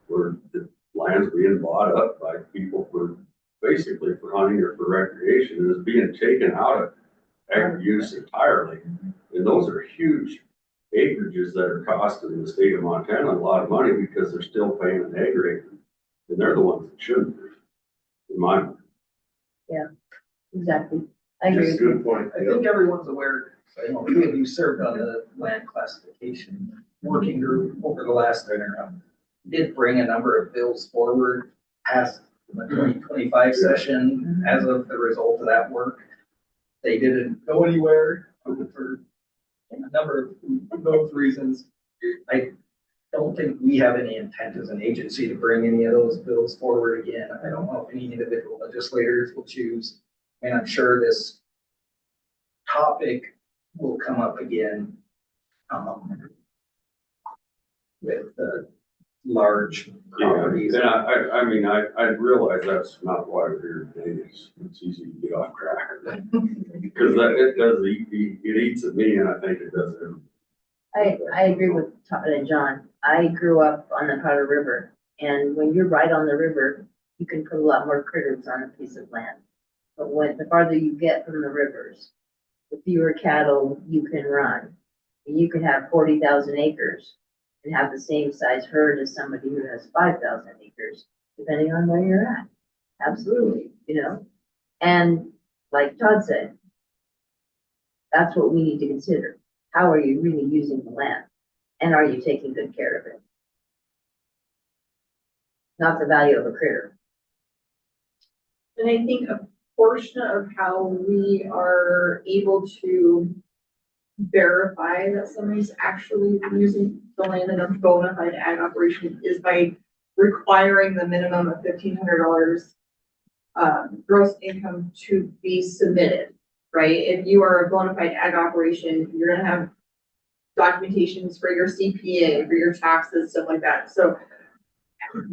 where the land's being bought up by people for basically for hunting or for recreation, and is being taken out of ag use entirely. And those are huge acreages that are costing the state of Montana a lot of money because they're still paying an ag rate. And they're the ones that shouldn't, in my mind. Yeah, exactly. I agree. That's a good point. I think everyone's aware, I know three of you served on the land classification working group over the last interim. Did bring a number of bills forward past the 2025 session as of the result of that work. They didn't go anywhere for a number of those reasons. I don't think we have any intent as an agency to bring any of those bills forward again. I don't know if any individual legislators will choose. And I'm sure this topic will come up again with the large properties. And I mean, I realize that's not why we're here today. It's easy to get off track. Because it does, it eats at me, and I think it does him. I agree with John. I grew up on the Powder River, and when you're right on the river, you can put a lot more critters on a piece of land. But the farther you get from the rivers, the fewer cattle you can run. You can have 40,000 acres and have the same size herd as somebody who has 5,000 acres, depending on where you're at. Absolutely, you know? And like Todd said, that's what we need to consider. How are you really using the land? And are you taking good care of it? Not the value of a critter. And I think a portion of how we are able to verify that somebody's actually using the land in a bona fide ag operation is by requiring the minimum of $1,500 gross income to be submitted, right? If you are a bona fide ag operation, you're gonna have documentations for your CPA, for your taxes, stuff like that. So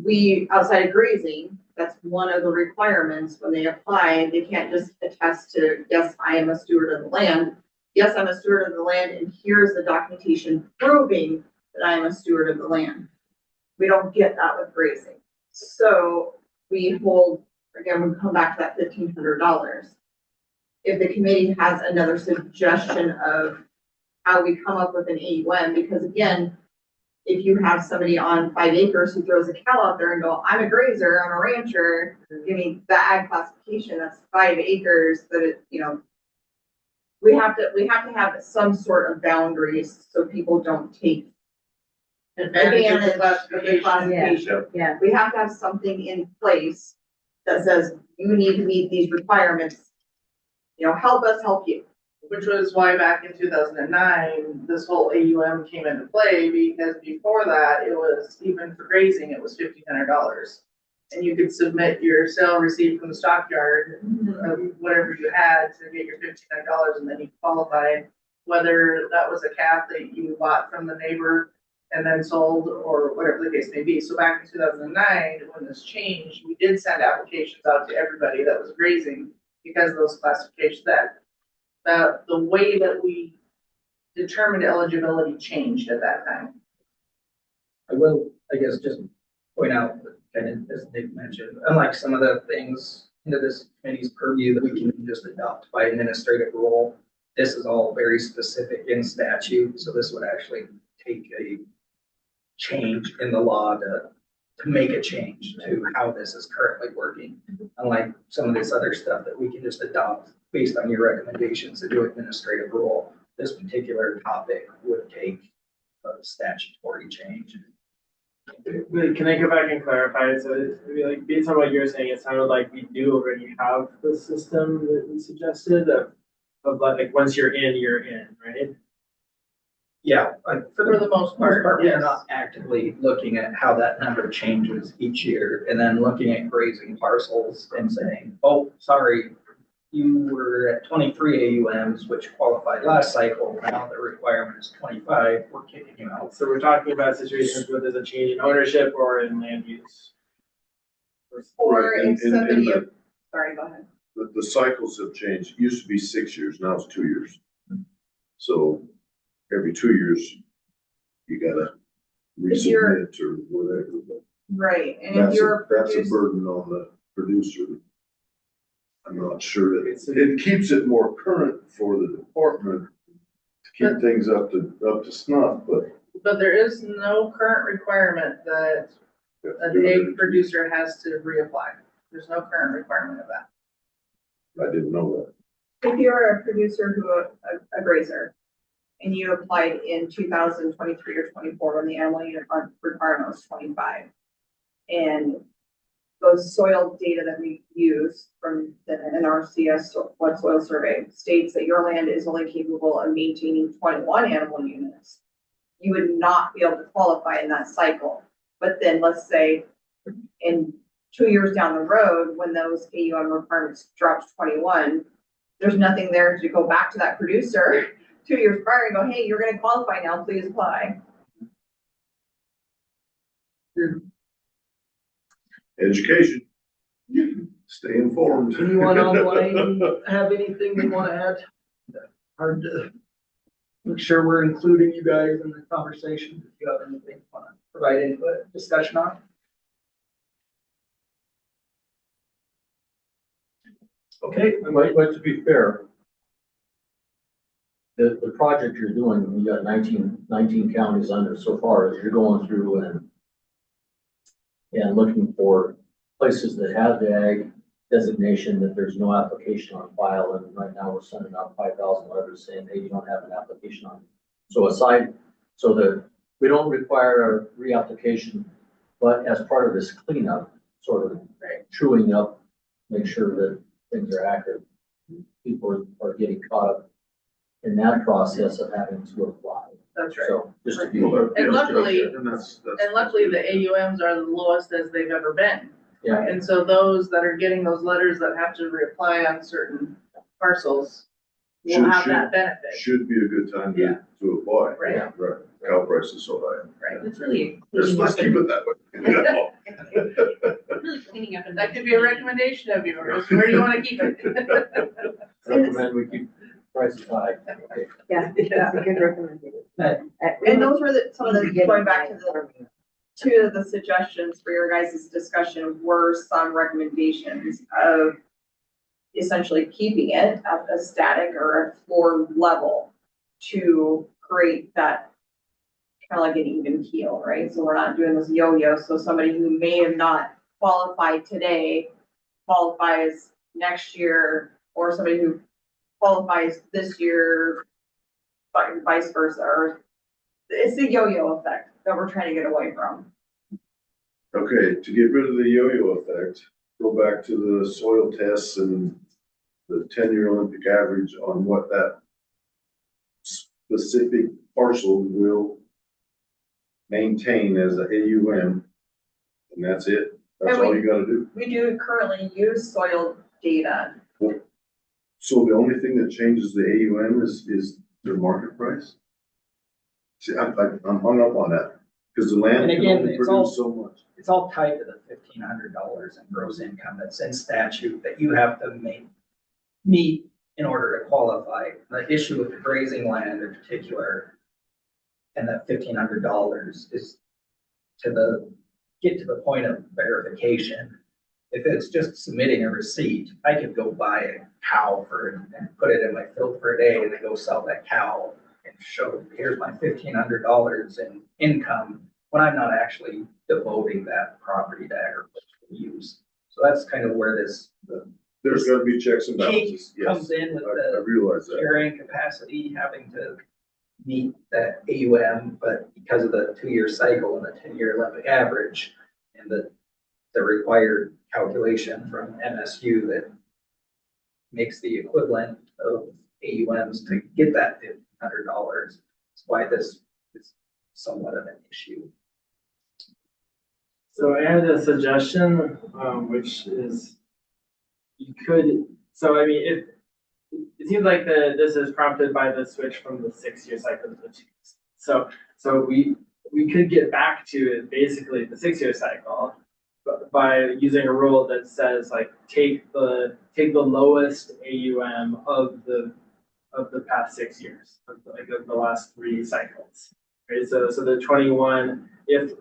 we, outside of grazing, that's one of the requirements when they apply. They can't just attest to, yes, I am a steward of the land. Yes, I'm a steward of the land, and here's the documentation proving that I am a steward of the land. We don't get that with grazing. So we hold, again, we come back to that $1,500. If the committee has another suggestion of how we come up with an AUM, because again, if you have somebody on 5 acres who throws a cow out there and go, I'm a grazer, I'm a rancher, give me the ag classification, that's 5 acres, that it, you know, we have to have some sort of boundaries so people don't take Advantage of the advantage of the classification. Yeah. We have to have something in place that says you need to meet these requirements. You know, help us help you. Which was why back in 2009, this whole AUM came into play, because before that, it was, even for grazing, it was $1,500. And you could submit your sale receipt from the stockyard, of whatever you had, to get your $1,500, and then you qualified, whether that was a calf that you bought from the neighbor and then sold, or whatever the case may be. So back in 2009, when this changed, we did send applications out to everybody that was grazing, because of those classifications, that the way that we determined eligibility changed at that time. I will, I guess, just point out, kind of, as Nick mentioned, unlike some of the things into this committee's purview that we can just adopt by administrative rule, this is all very specific in statute, so this would actually take a change in the law to make a change to how this is currently working. Unlike some of this other stuff that we can just adopt based on your recommendations to do administrative rule, this particular topic would take a statutory change. Wait, can I go back and clarify? So it'd be like, based on what you're saying, it sounded like we do already have the system that we suggested of like, once you're in, right? Yeah, For the most part, we're yes. not actively looking at how that number changes each year and then looking at grazing parcels and saying, oh, sorry, you were at 23 AUMs, which qualified last cycle. Now the requirement is 25. We're kicking you out. So we're talking about situations where there's a change in ownership or in land use. Or Right, if and somebody, the- sorry, go ahead. The cycles have changed. It used to be 6 years, now it's 2 years. So every 2 years, you gotta If you're- resubmit or whatever. But Right, and if That's you're that's a producing, burden on the producer. I'm not sure that it keeps it more current for the department to keep things up to snuff, But there is no current requirement that an egg producer has to reapply. There's no current requirement of that. I didn't know that. if you're a producer who, a grazer, and you applied in 2023 or 24 when the animal unit requirement was 25. And those soil data that we use from the NRCS flood soil survey states that your land is only capable of maintaining 21 animal units. You would not be able to qualify in that cycle. But then let's say in 2 years down the road, when those AUM requirements drop to 21, there's nothing there to go back to that producer 2 years prior and go, hey, you're gonna qualify now, please apply. Education. Stay informed. Anyone online have anything they want to add? Hard to make sure we're including you guys in the conversation. If you have anything you want to provide input, discussion on. Okay, But to be fair, the project you're doing, you got 19 counties under so far, as you're going through and looking for places that have the ag designation, that there's no application on file, and right now we're sending out 5,000 letters saying, hey, you don't have an application on. So so that we don't require a reapplication, but as part of this cleanup, sort of truing up, make sure that things are accurate. People are getting caught up in that process of having to apply. That's right. So just to be clear. And luckily, And that's the AUMs are the lowest as they've ever been. Yeah. And so those that are getting those letters that have to reapply on certain parcels will have that benefit. Should be a good time Yeah. to apply. Right. Yeah, right. Cow price is so high. Right. It's really. Let's keep it that way. Really cleaning up. That could be a recommendation of yours. Where do you want to keep it? Recommend we keep prices high. Yeah, that's a good recommendation. And those were some of the, going back to the, two of the suggestions for your guys' discussion were some recommendations of essentially keeping it at a static or a floor level to create that kind of like an even keel, right? So we're not doing this yo-yo. So somebody who may have not qualified today qualifies next year, or somebody who qualifies this year, but vice versa. Or it's the yo-yo effect that we're trying to get away from. Okay, to get rid of the yo-yo effect, go back to the soil tests and the 10-year Olympic average on what that specific parcel will maintain as a AUM, and that's it. That's all you gotta do. We do currently use soil data. So the only thing that changes the AUM is the market price? See, I'm hung up on that, because the land And can again, only it's all- produce so much. It's all tied to the $1,500 in gross income that's in statute that you have to meet in order to qualify. The issue with the grazing land in particular, and that $1,500 is get to the point of verification. If it's just submitting a receipt, I could go buy a cow and put it in my field for a day and then go sell that cow and show, here's my $1,500 in income, when I'm not actually devoting that property to agricultural use. So that's kind of where There's gotta be checks and cake balances, yes. comes in with I the realize that. carrying capacity, having to meet that AUM, but because of the 2-year cycle and the 10-year Olympic average and the required calculation from MSU that makes the equivalent of AUMs to get that $1,500. That's why this is somewhat of an issue. So I had a suggestion, which is you could, so I mean, it seems like this is prompted by the switch from the 6-year cycle to the 2 years. So we could get back to basically the 6-year cycle by using a rule that says like take the lowest AUM of the past 6 years, of the last 3 cycles. Right, so the 21, if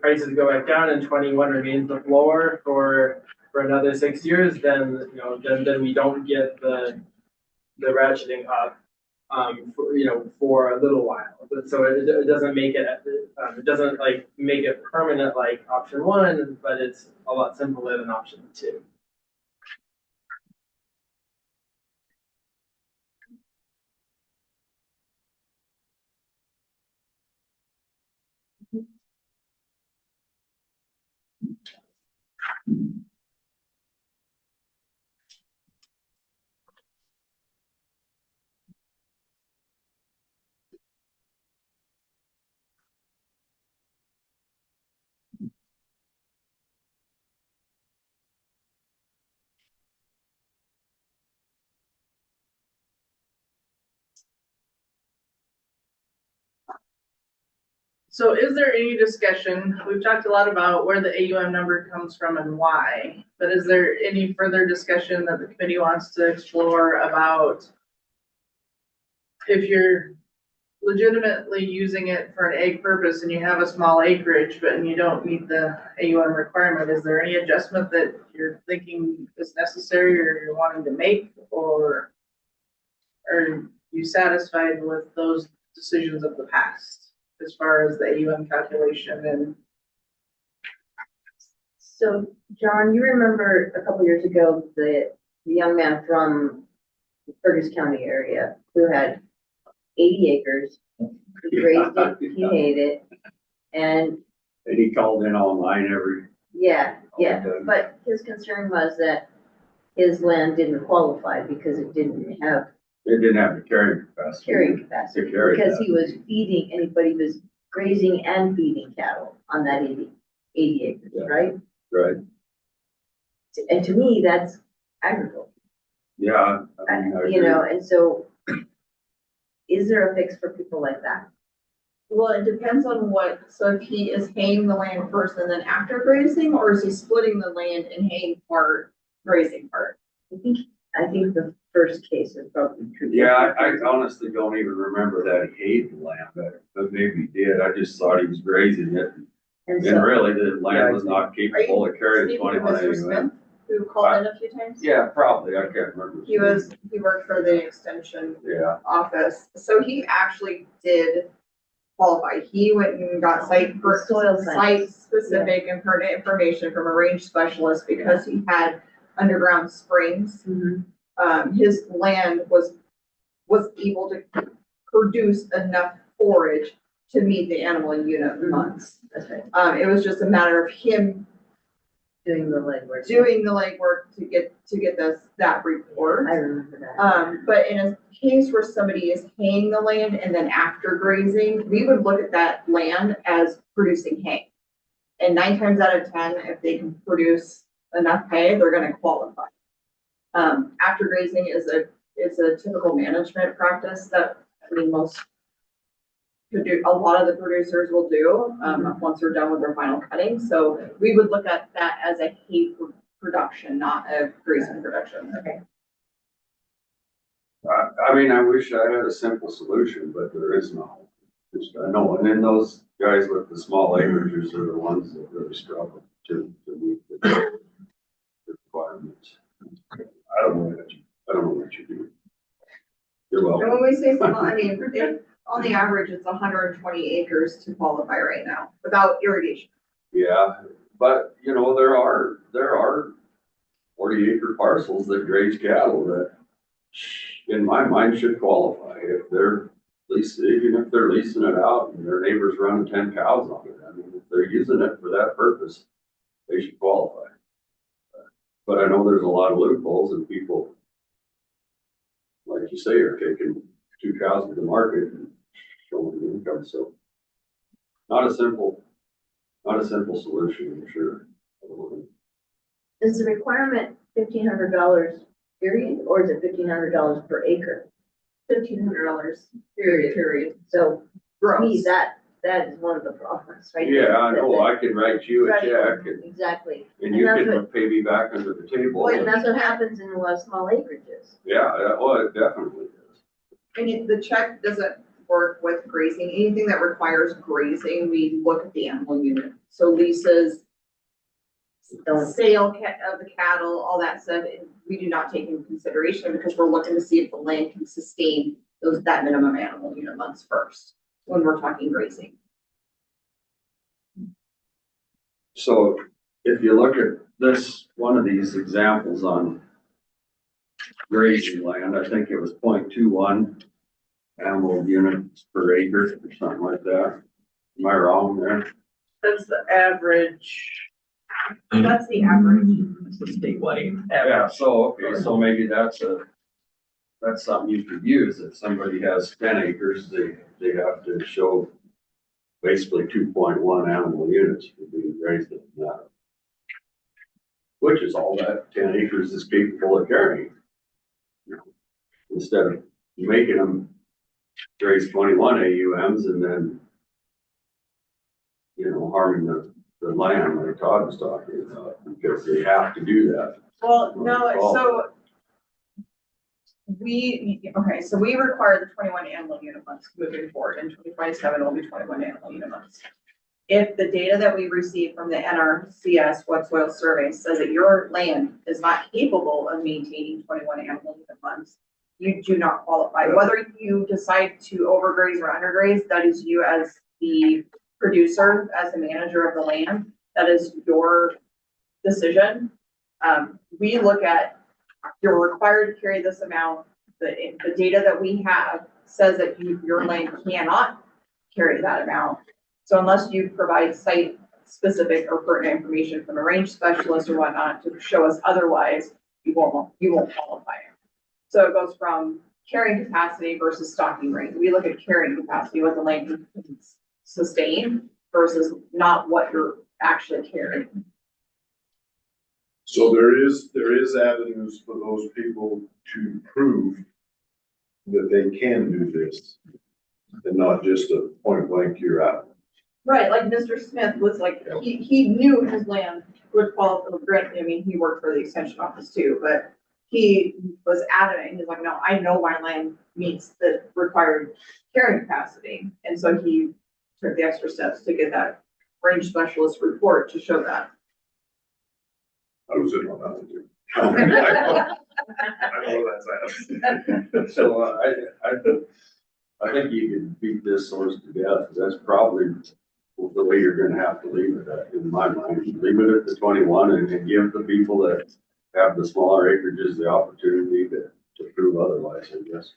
prices go back down and 21 remains the floor for another 6 years, then then we don't get the ratcheting up for a little while. But so it doesn't make it doesn't like make it permanent like option 1, but it's a lot simpler than option 2. So is there any discussion, we've talked a lot about where the AUM number comes from and why, but is there any further discussion that the committee wants to explore about if you're legitimately using it for an ag purpose and you have a small acreage, but you don't meet the AUM requirement, is there any adjustment that you're thinking is necessary or you're wanting to make, or are you satisfied with those decisions of the past as far as the AUM calculation? And so, John, you remember a couple years ago the young man from the Fergus County area who had 80 acres, he raised it, he hated it, and he called in online yeah, but his concern was that his land didn't qualify because it didn't have the carrying capacity. because he was feeding, but he was grazing and feeding cattle on that 80 80 acres, Yeah. right? Right. And to me, that's agriculture. Yeah. I mean, I You know, agree. and so is there a fix for people like that? Well, it depends on what, so if he is haying the land first and then after grazing, or is he splitting the land and haying part, grazing part? I think the first case is probably true. Yeah, I honestly don't even remember that he hated the land, but maybe he did. I just thought he was grazing it. And And so, really, the land was not Are capable you of carrying speaking to 21 Mr. Smith, AUM. who called in a few times? Yeah, probably. I can't remember. He worked for the extension Yeah, office, so he actually did qualify. He went and got soil science. site-specific and pertinent information from a range specialist because he had underground springs. His land was able to produce enough forage to meet the animal unit months. that's right, It was just a matter of him doing the legwork. to get that report. I remember that. But in a case where somebody is haying the land and then after grazing, we would look at that land as producing hay. And 9 times out of 10, if they can produce enough hay, they're gonna qualify. After grazing is a typical management practice that, I mean, a lot of the producers will do, once they're done with their final cutting. So we would look at that as a hay production, not a grazing production. Okay. I mean, I wish I had a simple solution, but there is no. Just, I know, and then those guys with the small acreages are the ones that really struggle to meet the requirements. I don't know what you do. You're And welcome. when we say small, I mean, on the average, it's 120 acres to qualify right now without irrigation. Yeah, but you know, there are 40-acre parcels that graze cattle that, in my mind, should qualify if they're even if they're leasing it out and their neighbor's running 10 cows on it. I mean, if they're using it for that purpose, they should qualify. But I know there's a lot of loopholes and people, like you say, are taking 2 cows to the market and showing the income. So not a simple solution, I'm sure. Is the requirement $1,500 period, or is it $1,500 per acre? $1,500 period. So to me, Gross. that is one of the problems, right? Yeah, I know, I could write you a Right, check and exactly. and you that's can what- pay me back under the table. Well, and that's what happens in a lot of small acreages. Yeah, it definitely is. And the check doesn't work with grazing. Anything that requires grazing, we look at the animal unit. So leases, sale of the cattle, all that stuff, we do not take into consideration because we're looking to see if the land can sustain that minimum animal unit months first, when we're talking grazing. So if you look at this, one of these examples on grazing land, I think it was 0.21 animal units per acre or something like that. Am I wrong there? That's the average. That's the average. It's the statewide Yeah, so, okay, so maybe that's something you could use. If somebody has 10 acres, they have to show basically 2.1 animal units for being raised in that. Which is all that 10 acres is capable of carrying. Instead of making them raise 21 AUMs and then, harming the land like Todd was talking about, because they have to do that. Well, no, so we require the 21 animal unit months moving forward. In 2027, will be 21 animal unit months. If the data that we receive from the NRCS Wet Soil Survey says that your land is not capable of maintaining 21 animal unit months, you do not qualify. Whether you decide to overgraze or undergraze, that is you as the producer, as the manager of the land. That is your decision. We look at, you're required to carry this amount. The data that we have says that your land cannot carry that amount. So unless you provide site specific or pertinent information from a range specialist or whatnot to show us otherwise, you won't qualify. So it goes from carrying capacity versus stocking rate. We look at carrying capacity, what the land can sustain, versus not what your actually carry. So there is avenues for those people to prove that they can do this and not just a point blank, you're out. Right, like Mr. Smith was like, he knew his land would qualify, granted, I mean, he worked for the extension office too, but he was adamant, he's like, no, I know my land meets the required carrying capacity. And so he took the extra steps to get that range specialist report to show that. I was in on that one too. I know that's. So I think you could beat this source to death, because that's probably the way you're gonna have to leave it at, in my mind. Leave it at the 21 and then give the people that have the smaller acreages the opportunity to prove otherwise, I guess.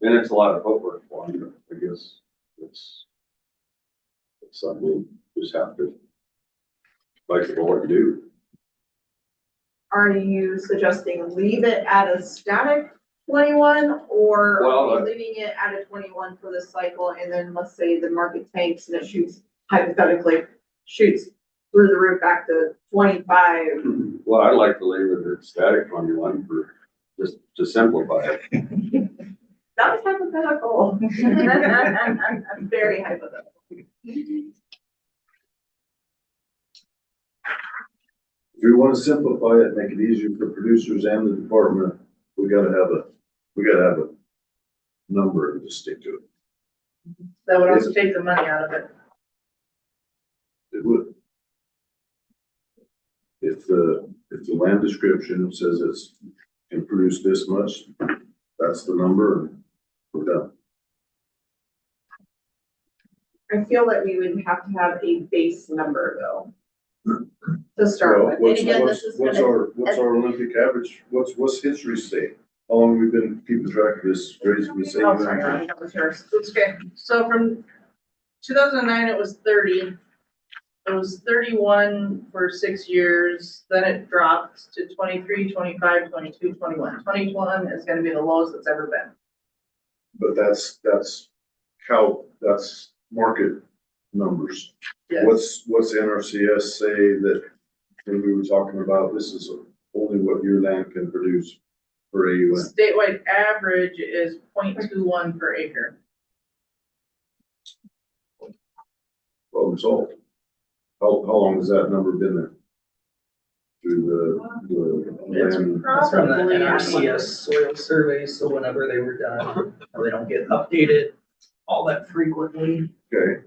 And it's a lot of footwork for them, but I guess it's something you just have to, like the board do. Are you suggesting leave it at a static 21, or Well, are you leaving it at a 21 for this cycle, and then let's say the market tanks and it shoots, hypothetically, shoots through the roof back to 25? Well, I'd like to leave it at static 21 for, just to simplify it. That was hypothetical. Very hypothetical. If we want to simplify it, make it easier for producers and the department, we gotta have a number and just stick to it. That would also take the money out of it. It would. If the land description says it's can produce this much, that's the number, and we're done. I feel that we would have to have a base number though, to start with. And again, this is What's our Olympic average? What's history say? How long we've been keeping track of this? Grace, we say. Oh, sorry, that was yours. Okay, so from 2009, it was 30. It was 31 for 6 years, then it dropped to 23, 25, 22, 21. 21 is gonna be the lowest it's ever been. But that's market numbers. Yes. What's NRCS say that when we were talking about this is only what your land can produce per AUM? Statewide average is 0.21 per acre. Problem solved. How long has that number been there? Through the It's land? That's from the probably- NRCS soil surveys, so whenever they were done, they don't get updated all that frequently. Okay,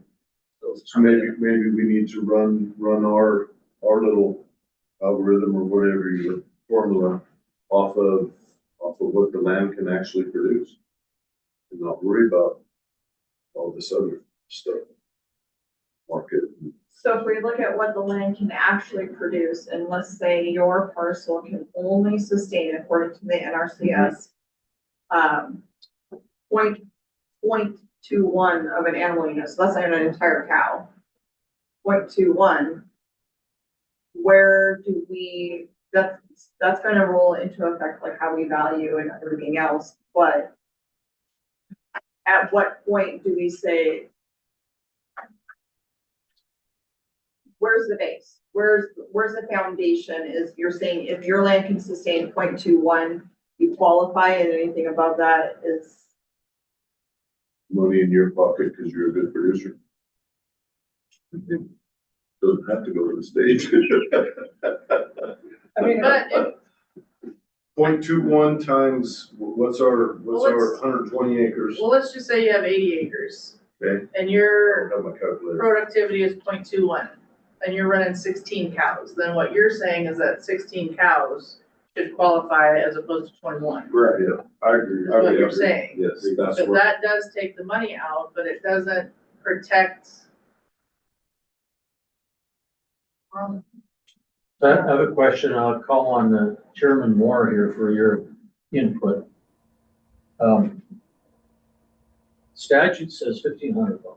so maybe we need to run our little algorithm or whatever your formula off of what the land can actually produce. And not worry about all this other stuff. Market. So if we look at what the land can actually produce, and let's say your parcel can only sustain, according to the NRCS, 0.21 of an animal unit, so that's not an entire cow. 0.21, where do we, that's gonna roll into effect like how we value and everything else, but at what point do we say, where's the base? Where's the foundation? Is you're saying if your land can sustain 0.21, you qualify, and anything above that is. Money in your pocket because you're a good producer. Doesn't have to go to the state. I mean, but if, 0.21 times, what's our let's- 120 acres? well, let's just say you have 80 acres Okay, and I your don't have my calculator. productivity is 0.21 and you're running 16 cows, then what you're saying is that 16 cows should qualify as opposed to 21. Right, yeah, I agree. Is what you're saying. Yes, that's But what, that does take the money out, but it doesn't protect. I have a question. I'll call on Chairman Moore here for your input. Statute says $1,500.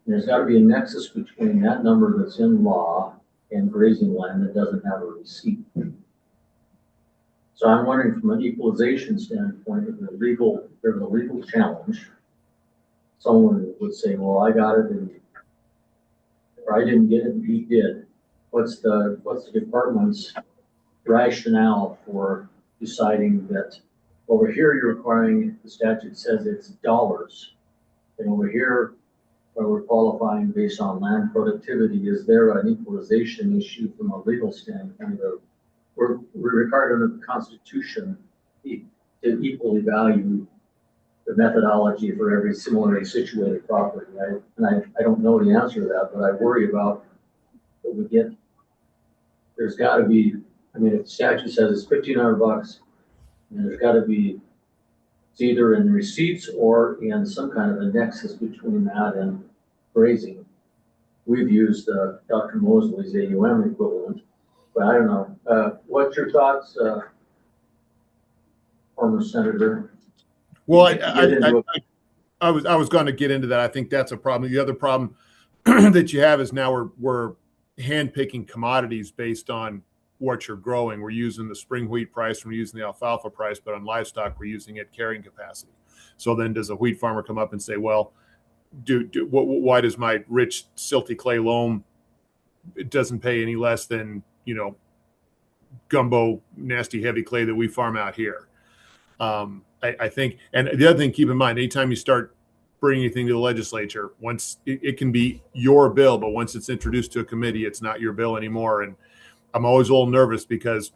There's got to be a nexus between that number that's in law and grazing land that doesn't have a receipt. So I'm wondering from an equalization standpoint, if there's a legal challenge, someone would say, well, I got it in or I didn't get it and he did, what's the department's rationale for deciding that over here you're requiring, the statute says it's dollars, and over here, where we're qualifying based on land productivity, is there an equalization issue from a legal standpoint of, we're required under the Constitution to equally value the methodology for every similarly situated property. I don't know the answer to that, but I worry about that we get, there's gotta be, I mean, if the statute says it's $1,500, and there's gotta be, it's either in receipts or in some kind of a nexus between that and grazing. We've used Dr. Mosley's AUM equivalent, but I don't know. What's your thoughts, former Senator? Well, I was going to get into that. I think that's a problem. The other problem that you have is now we're handpicking commodities based on what you're growing. We're using the spring wheat price, we're using the alfalfa price, but on livestock, we're using it carrying capacity. So then does a wheat farmer come up and say, well, why does my rich silty clay loam, it doesn't pay any less than, gumbo, nasty, heavy clay that we farm out here? I think, and the other thing, keep in mind, anytime you start bringing anything to the legislature, once it can be your bill, but once it's introduced to a committee, it's not your bill anymore. And I'm always a little nervous because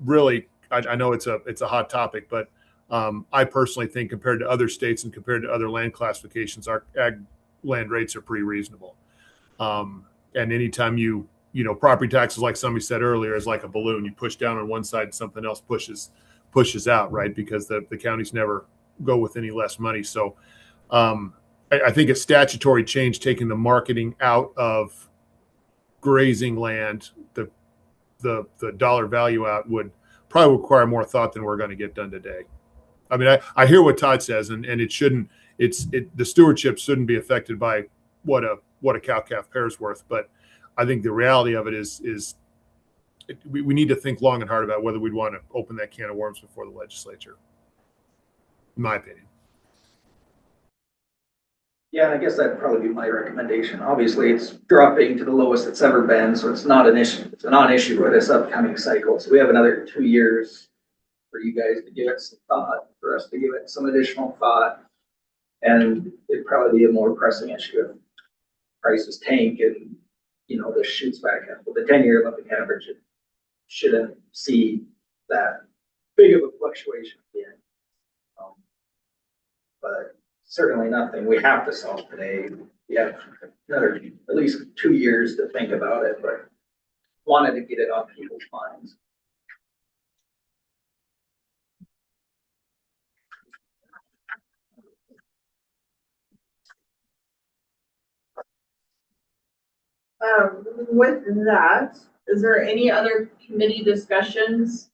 really, I know it's a hot topic, but I personally think compared to other states and compared to other land classifications, our ag land rates are pretty reasonable. And anytime property taxes, like somebody said earlier, is like a balloon. You push down on one side and something else pushes out, right? Because the counties never go with any less money. So I think a statutory change taking the marketing out of grazing land, the dollar value out, would probably require more thought than we're going to get done today. I mean, I hear what Todd says, and it shouldn't. The stewardship shouldn't be affected by what a cow-calf pair's worth. But I think the reality of it is we need to think long and hard about whether we'd want to open that can of worms before the legislature, in my opinion. Yeah, and I guess that'd probably be my recommendation. Obviously, it's dropping to the lowest it's ever been, so it's not an issue. It's a non-issue for this upcoming cycle. So we have another 2 years for you guys to give it some thought, for us to give it some additional thought. And it'd probably be a more pressing issue if prices tank and, this shoots back up. But the 10-year Olympic average, it shouldn't see that big of a fluctuation again. But certainly nothing we have to solve today. We have another at least 2 years to think about it, but wanted to get it on people's minds. With that, is there any other committee discussions,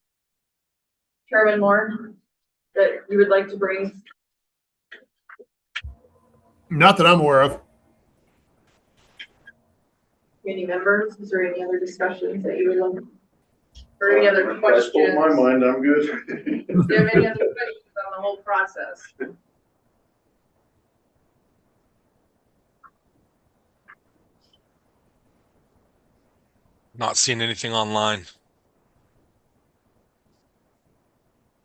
Chairman Moore, that you would like to bring? Not that I'm aware of. Committee members, is there any other discussions that you would like? Or any other questions? That's on my mind, I'm good. Do you have any other questions on the whole process? Not seeing anything online.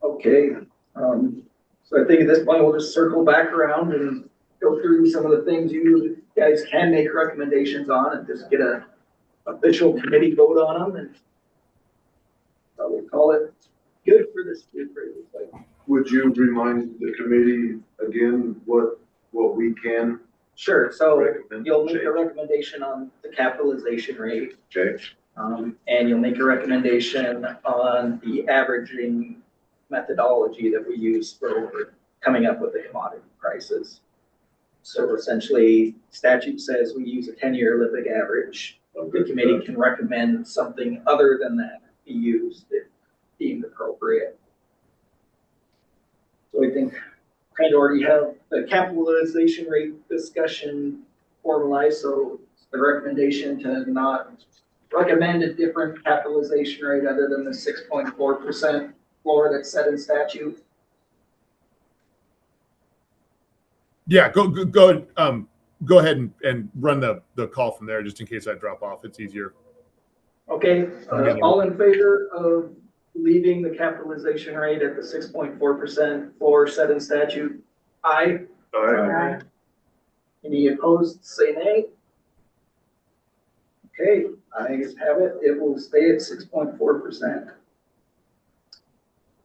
Okay, so I think at this point we'll just circle back around and go through some of the things you guys can make recommendations on and just get a official committee vote on them, and we'll call it good for this reappraisal cycle. Would you remind the committee again what we can? Sure, so recommend? you'll make a recommendation on the capitalization rate. Okay. And you'll make a recommendation on the averaging methodology that we use for coming up with the commodity prices. So essentially, statute says we use a 10-year Olympic average. The committee can recommend something other than that be used if deemed appropriate. So I think kind of already have the capitalization rate discussion formalized. So the recommendation to not recommend a different capitalization rate other than the 6.4% floor that's set in statute. Yeah, go. go ahead and run the call from there, just in case I drop off. It's easier. Okay, all in favor of leaving the capitalization rate at the 6.4% floor set in statute? Aye. Aye. Any opposed, say nay. Okay, ayes have it. It will stay at 6.4%.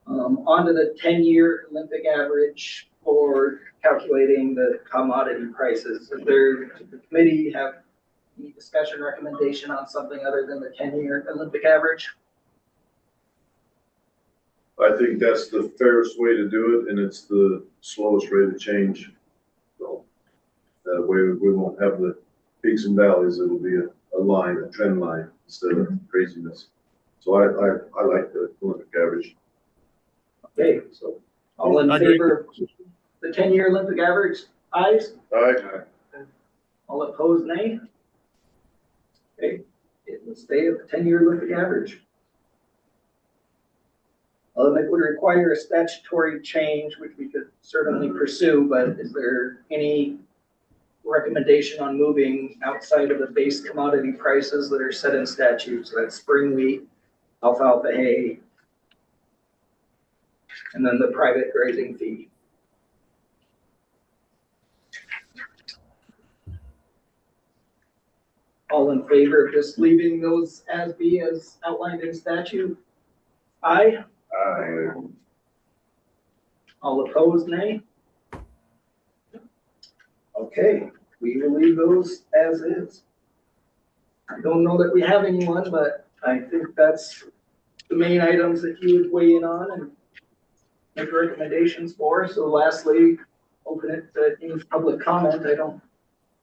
On to the 10-year Olympic average for calculating the commodity prices. Does the committee have any discussion recommendation on something other than the 10-year Olympic average? I think that's the fairest way to do it, and it's the slowest rate of change. So that way we won't have the peaks and valleys. It'll be a line, a trend line instead of craziness. So I like the Olympic average. Okay, so all in favor of the 10-year Olympic average? Ayes? Aye. All opposed, nay? Okay, it will stay at the 10-year Olympic average. It would require a statutory change, which we could certainly pursue, but is there any recommendation on moving outside of the base commodity prices that are set in statutes? So that's spring wheat, alfalfa hay, and then the private grazing fee. All in favor of just leaving those as outlined in statute? Aye. Aye. All opposed, nay? Okay, we will leave those as is. I don't know that we have anyone, but I think that's the main items that you would weigh in on and make recommendations for. So lastly, open it to any public comment. I don't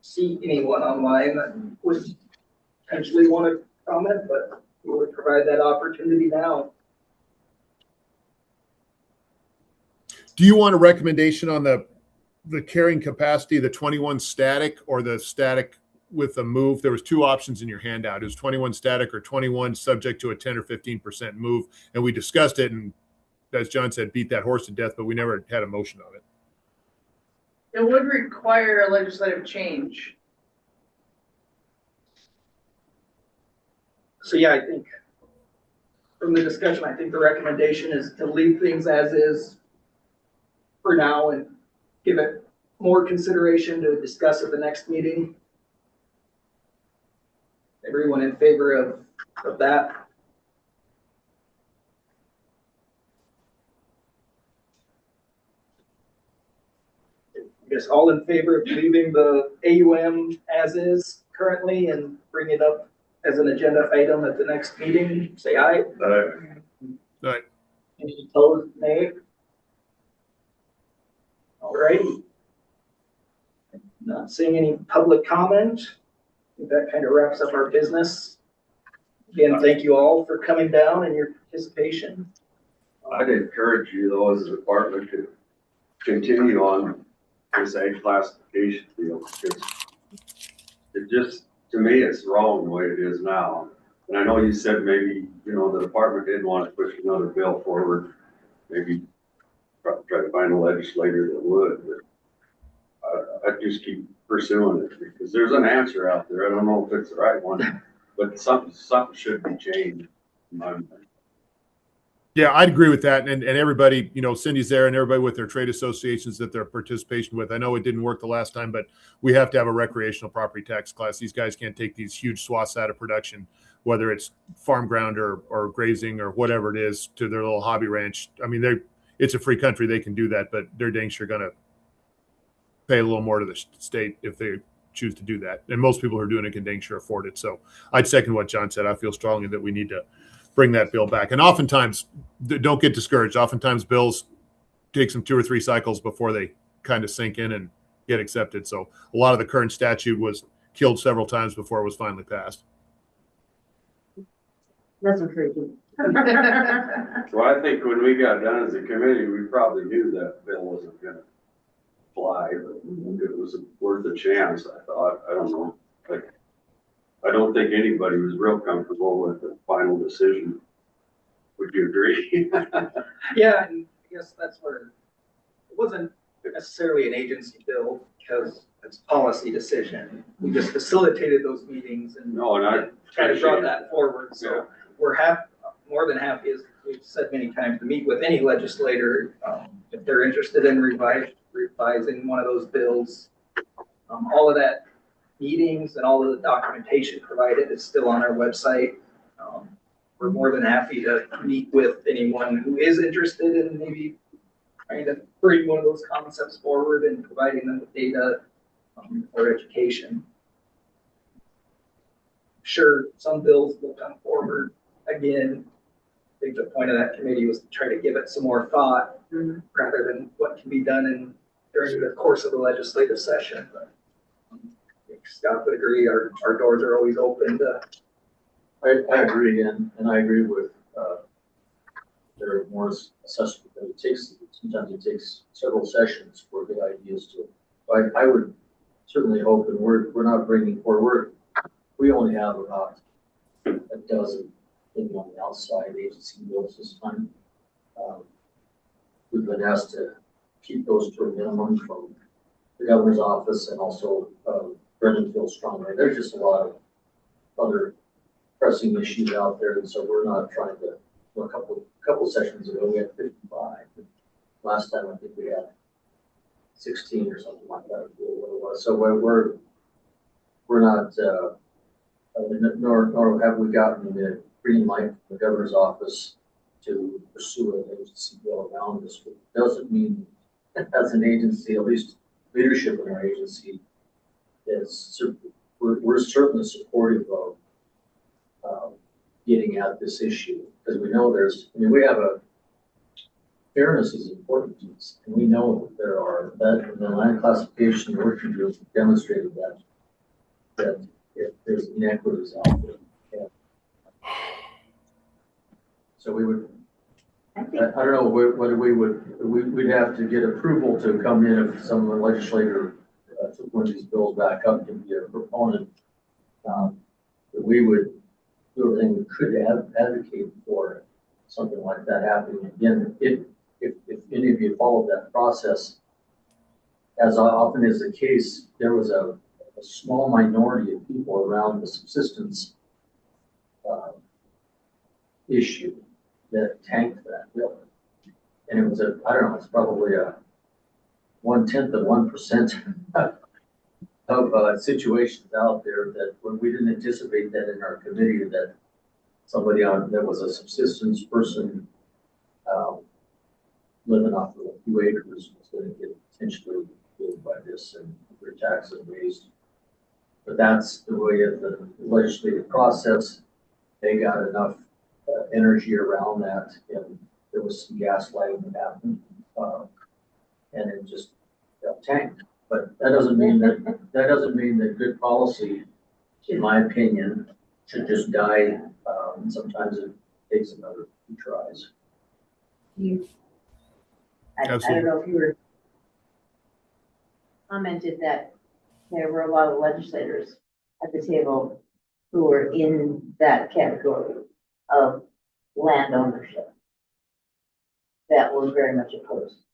see anyone online that would potentially want to comment, but we would provide that opportunity now. Do you want a recommendation on the carrying capacity, the 21 static or the static with a move? There was two options in your handout. It was 21 static or 21 subject to a 10 or 15% move. And we discussed it, and as John said, beat that horse to death, but we never had a motion on it. It would require a legislative change. So yeah, I think from the discussion, I think the recommendation is to leave things as is for now and give it more consideration to discuss at the next meeting. Everyone in favor of that? I guess all in favor of leaving the AUM as is currently and bring it up as an agenda item at the next meeting, say aye. Aye. Aye. Any opposed, nay? All righty. Not seeing any public comment. I think that kind of wraps up our business. Again, thank you all for coming down and your participation. I'd encourage you though, as a department, to continue on this A classification deal, because it just, to me, it's wrong the way it is now. And I know you said maybe, the department didn't want to push another bill forward, maybe try to find a legislator that would, but I just keep pursuing it because there's an answer out there. I don't know if it's the right one, but something should be changed in my mind. Yeah, I'd agree with that. And everybody, Cindy's there and everybody with their trade associations that they're participation with. I know it didn't work the last time, but we have to have a recreational property tax class. These guys can't take these huge swaths out of production, whether it's farm ground or grazing or whatever it is, to their little hobby ranch. I mean, it's a free country. They can do that, but they're dang sure going to pay a little more to the state if they choose to do that. And most people who are doing it can dang sure afford it. So I'd second what John said. I feel strongly that we need to bring that bill back. And oftentimes, don't get discouraged. Oftentimes bills take some 2 or 3 cycles before they kind of sink in and get accepted. So a lot of the current statute was killed several times before it was finally passed. That's encouraging. So I think when we got done as a committee, we probably knew that bill wasn't going to fly, but it was worth a chance. I thought, I don't know, I don't think anybody was real comfortable with the final decision. Would you agree? Yeah, and I guess that's where it wasn't necessarily an agency bill, because it's a policy decision. We just facilitated those meetings and No, and I kind of brought appreciate that forward. So we're more than happy, as we've said many times, to meet with any legislator, if they're interested in revising one of those bills. All of that meetings and all of the documentation provided is still on our website. We're more than happy to meet with anyone who is interested in maybe trying to bring one of those concepts forward and providing them with data for education. Sure, some bills will come forward again. I think the point of that committee was to try to give it some more thought rather than what can be done during the course of the legislative session. But I think Scott would agree, our doors are always open to. I agree, and I agree with, there are more assessment that sometimes it takes several sessions for good ideas to. I would certainly hope, and we're not bringing forward, we only have about a dozen things on the outside agency bills this time. We've been asked to keep those to a minimum from the governor's office, and also Brendan feels strongly. There's just a lot of other pressing issues out there, and so we're not trying to. A couple sessions ago, we had 55. Last time, I think we had 16 or something like that. What it was. So we're not, nor have we gotten the green light from the governor's office to pursue an agency bill around this. But it doesn't mean, as an agency, at least leadership in our agency is, we're certainly supportive of getting at this issue, because we know we have fairness is important to us, and we know that there are, that in the land classification working group demonstrated that if there's inequities out there. Yeah. So we would, I don't know whether we'd have to get approval to come in if some legislator took one of these bills back up to be a proponent. But we would do everything we could advocate for something like that happening again. If any of you followed that process, as often is the case, there was a small minority of people around the subsistence issue that tanked that bill. And it was it's probably a 1/10 of 1% of situations out there that when we didn't anticipate that in our committee, that somebody that was a subsistence person living off of a few acres was going to get potentially killed by this and their taxes raised. But that's the way of the legislative process. They got enough energy around that, and there was some gaslighting that happened, and it just got tanked. But that doesn't mean that good policy, in my opinion, should just die. Sometimes it takes another few tries. I don't know if you were commented that there were a lot of legislators at the table who were in that category of land ownership that were very much opposed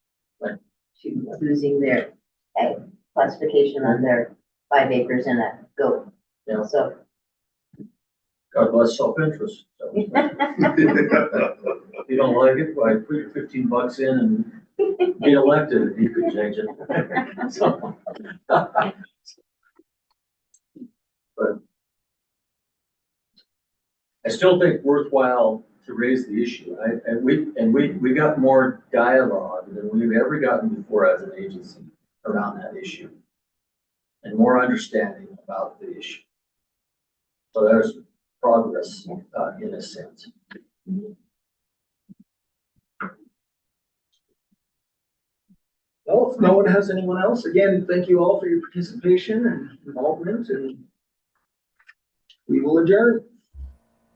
to losing their classification on their 5 acres and a goat. Yeah. So God bless self-interest. So, if you don't like it, why put your $15 in and get elected if you could change it. So, but I still think worthwhile to raise the issue. We got more dialogue than we've ever gotten before as an agency around that issue, and more understanding about the issue. So there's progress in a sense. Well, if no one has anyone else, again, thank you all for your participation and involvement, and we will adjourn.